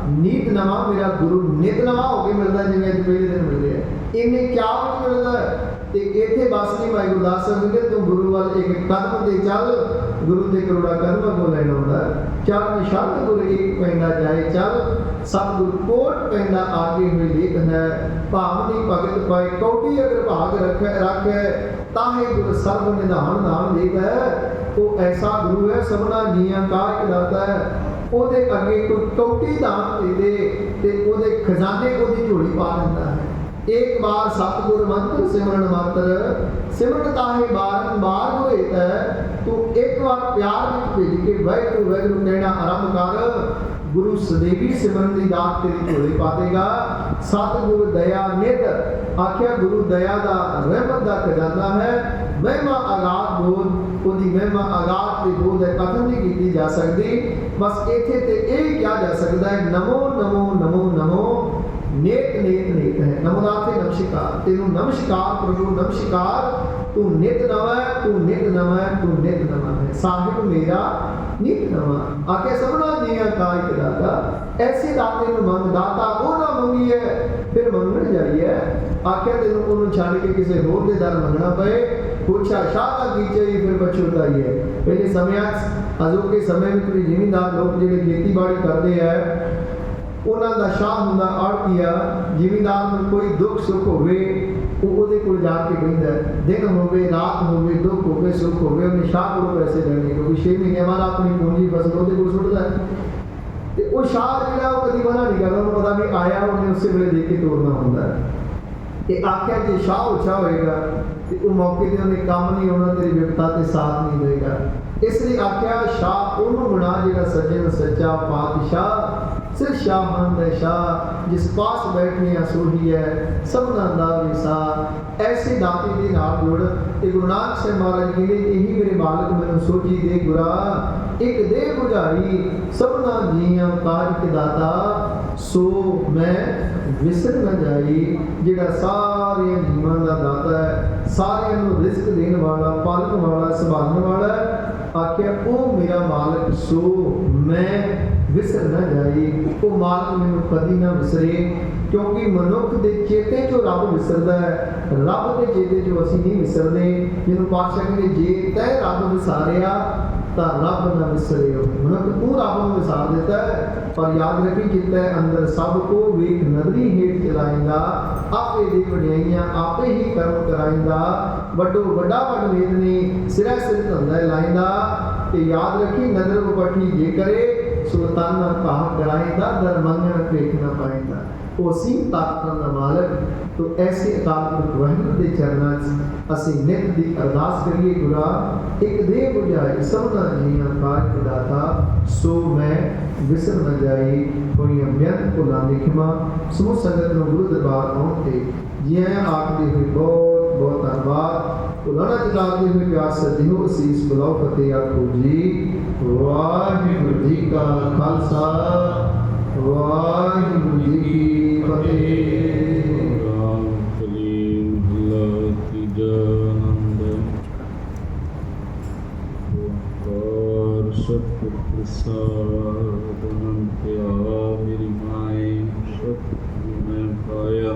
ਨੀਤ ਨਵਾਂ, ਮੇਰਾ ਗੁਰੂ ਨਿਤ ਨਵਾਂ ਹੋ ਕੇ ਮਿਲਦਾ ਜਿਵੇਂ ਅੱਜ ਪਹਿਲੇ ਦਿਨ ਮਿਲਦੇ ਆ। ਇਹਨੇ ਕਿਆ ਵਿੱਚ ਮਿਲਦਾ ਤੇ ਇੱਥੇ ਬਸ ਨਹੀਂ। ਭਾਈ ਗੁਰਦਾਸ ਸਾਹਿਬ ਕਹਿੰਦੇ ਤੂੰ ਗੁਰੂ ਵੱਲ ਇੱਕ ਕਦਮ ਤੇ ਚੱਲ, ਗੁਰੂ ਦੇ ਕਰੋੜਾ ਕਦਮਾਂ ਕੋ ਲੈਣਾ ਹੁੰਦਾ। ਚਰਨ ਸ਼ਰਨ ਗੁਰ ਇੱਕ ਪੈਂਦਾ ਜਾਏ ਚੱਲ, ਸਤਿਗੁਰ ਕੋਟ ਪੈਂਦਾ ਆਗੇ ਹੋਏ ਲੇਖ ਹੈ। ਭਾਵਨੀ ਭਗਤ ਪਾਏ ਕੌਡੀ ਅਗਰ ਭਾਗ ਰੱਖੇ ਤਾਹੇ ਗੁਰ ਸਰਬ ਨਿਧਾਨ ਨਾਮ ਦੇਵੈ। ਉਹ ਐਸਾ ਗੁਰੂ ਹੈ ਸਭਨਾ ਜੀਆਂ ਕਾ ਇੱਕ ਦਾਤਾ ਹੈ। ਉਹਦੇ ਅੱਗੇ ਕੋਈ ਕੌਡੀ ਦਾਨ ਦੇ ਦੇ ਤੇ ਉਹਦੇ ਖਜ਼ਾਨੇ ਉਹਦੀ ਝੋਲੀ ਪਾ ਦਿੰਦਾ ਹੈ। एक बार सतगुर मंत्र सिमरन मात्र सिमरन ताहे बारंबार होए तू एक बार प्यार में भेज के वाहिगुरू वाहिगुरू कहना आरंभ कर। गुरु सदैवी सिमरन की दात तेरी झोली पा देगा। सतगुरु दया नित आख्या गुरु दया दा रहमत दा खजाना है। महिमा आगात बोध उहदी महिमा आगात की बोध है कथन नहीं की जा सकती। बस इत्थे ते यह कहा जा सकता है नमो नमो नमो नमो नेक नेक नेक है। नमोनाथे नमस्कार तेनू नमस्कार प्रभु नमस्कार। तू नित नवा है, तू नित नवा है, तू नित नवा है। साहिब मेरा नित नवा आके सबना जिया का एक दाता। ऐसे दाते नू मंग दाता वो ना मंगी है फिर मंगण जाइए। आख्या तेनू ओनू छड्ड के किसी होर दे दर मंगना पे। पूछा शाह का कीचे फिर पछताई है। पहले समय अजोके समय में कोई जिमींदार लोग जिहड़े खेतीबाड़ी करते हैं उन्हों का शाह होंदा आड़तिया। जिमींदार में कोई दुख सुख होवे ਉਹਦੇ ਕੋਲ ਜਾ ਕੇ ਕਹਿੰਦਾ ਦਿਨ ਹੋਵੇ ਰਾਤ ਹੋਵੇ ਦੁੱਖ ਹੋਵੇ ਸੁੱਖ ਹੋਵੇ ਉਹਨੇ ਸ਼ਾਹ ਕੋਲ ਪੈਸੇ ਲੈਣੇ ਕਿਉਂਕਿ 6 ਮਹੀਨਿਆਂ ਬਾਅਦ ਆਪਣੀ ਪੂੰਜੀ ਫਸਲ ਉਹਦੇ ਕੋਲ ਸੁੱਟਦਾ ਤੇ ਉਹ ਸ਼ਾਹ ਜਿਹੜਾ ਉਹ ਕਦੀ ਮਨਾ ਨਹੀਂ ਕਰਦਾ। ਉਹਨੂੰ ਪਤਾ ਵੀ ਆਇਆ ਉਹਨੇ ਉਸੇ ਵੇਲੇ ਦੇ ਕੇ ਤੋਰਨਾ ਹੁੰਦਾ ਤੇ ਆਖਿਆ ਜੇ ਸ਼ਾਹ ਉੱਚਾ ਹੋਏਗਾ ਤੇ ਉਹ ਮੌਕੇ ਤੇ ਉਹਨੇ ਕੰਮ ਨਹੀਂ ਆਉਣਾ, ਤੇਰੀ ਵਿਪਤਾ ਤੇ ਸਾਥ ਨਹੀਂ ਦੇਗਾ। ਇਸ ਲਈ ਆਖਿਆ ਸ਼ਾਹ ਉਹਨੂੰ ਬਣਾ ਜਿਹੜਾ ਸੱਜਣ ਸੱਚਾ ਪਾਤਸ਼ਾਹ सिर शाह मंद शाह जिस पास बैठिया सोही है सबना दा विसा। ऐसे दाते के नाल जुड़ ते गुरु नानक साहब महाराज कहते यही मेरे मालक मैनू सोची दे गुरा एक दे बुझाई सबना जियां काज के दाता सो मैं विसर न जाई। जिहड़ा सारे जीवां दा दाता है सारियां नूं रिस्क देण वाला पालण वाला संभालण वाला आख्या ओ मेरा मालक सो मैं विसर न जाई। वो मालक मैनू कदी ना विसरे क्योंकि मनुख के चेते चो रब विसरदा है, रब के चेते चो असीं नहीं विसरदे। जिन्होंने पातशाह कहते जे तै रब विसारिया तां रब ना विसरियो। मनुख तू रब नूं विसार देता है पर याद रखी जितै अंदर सब को वेख नदरी हेठ चलाएंदा आपे दी वडियाइयां आपे ही कर्म कराइंदा। वड्डो वड्डा वड वेदनी सिरा सिर धंधा लाइंदा ते याद रखी नदर उपठी जे करे सुल्ताना भाग कराइंदा दर मंगण पेख न पाइंदा। वो सीम ताकत का मालक। तो ऐसे अकाल पुरख वाहिगुरू के चरणों असीं नित दी अरदास करिए गुरा एक दे बुझाए सबना जियां काज के दाता सो मैं विसर न जाई। कोई अम्यंत भुलां दी खिमा समूह संगत नूं गुरु दरबार आउण ते जियां आखदे होए बहुत बहुत धन्नवाद। बुलाना चलाते हुए प्यास सदी हो असीस बुलाओ फतेह आखो जी। वाहिगुरू जी का खालसा वाहिगुरू जी की फतेह। राम कलीम भला तीजा आनंद ओंकार सतगुर प्रसाद अनंत आ मेरी माए सतगुरु मैं पाया।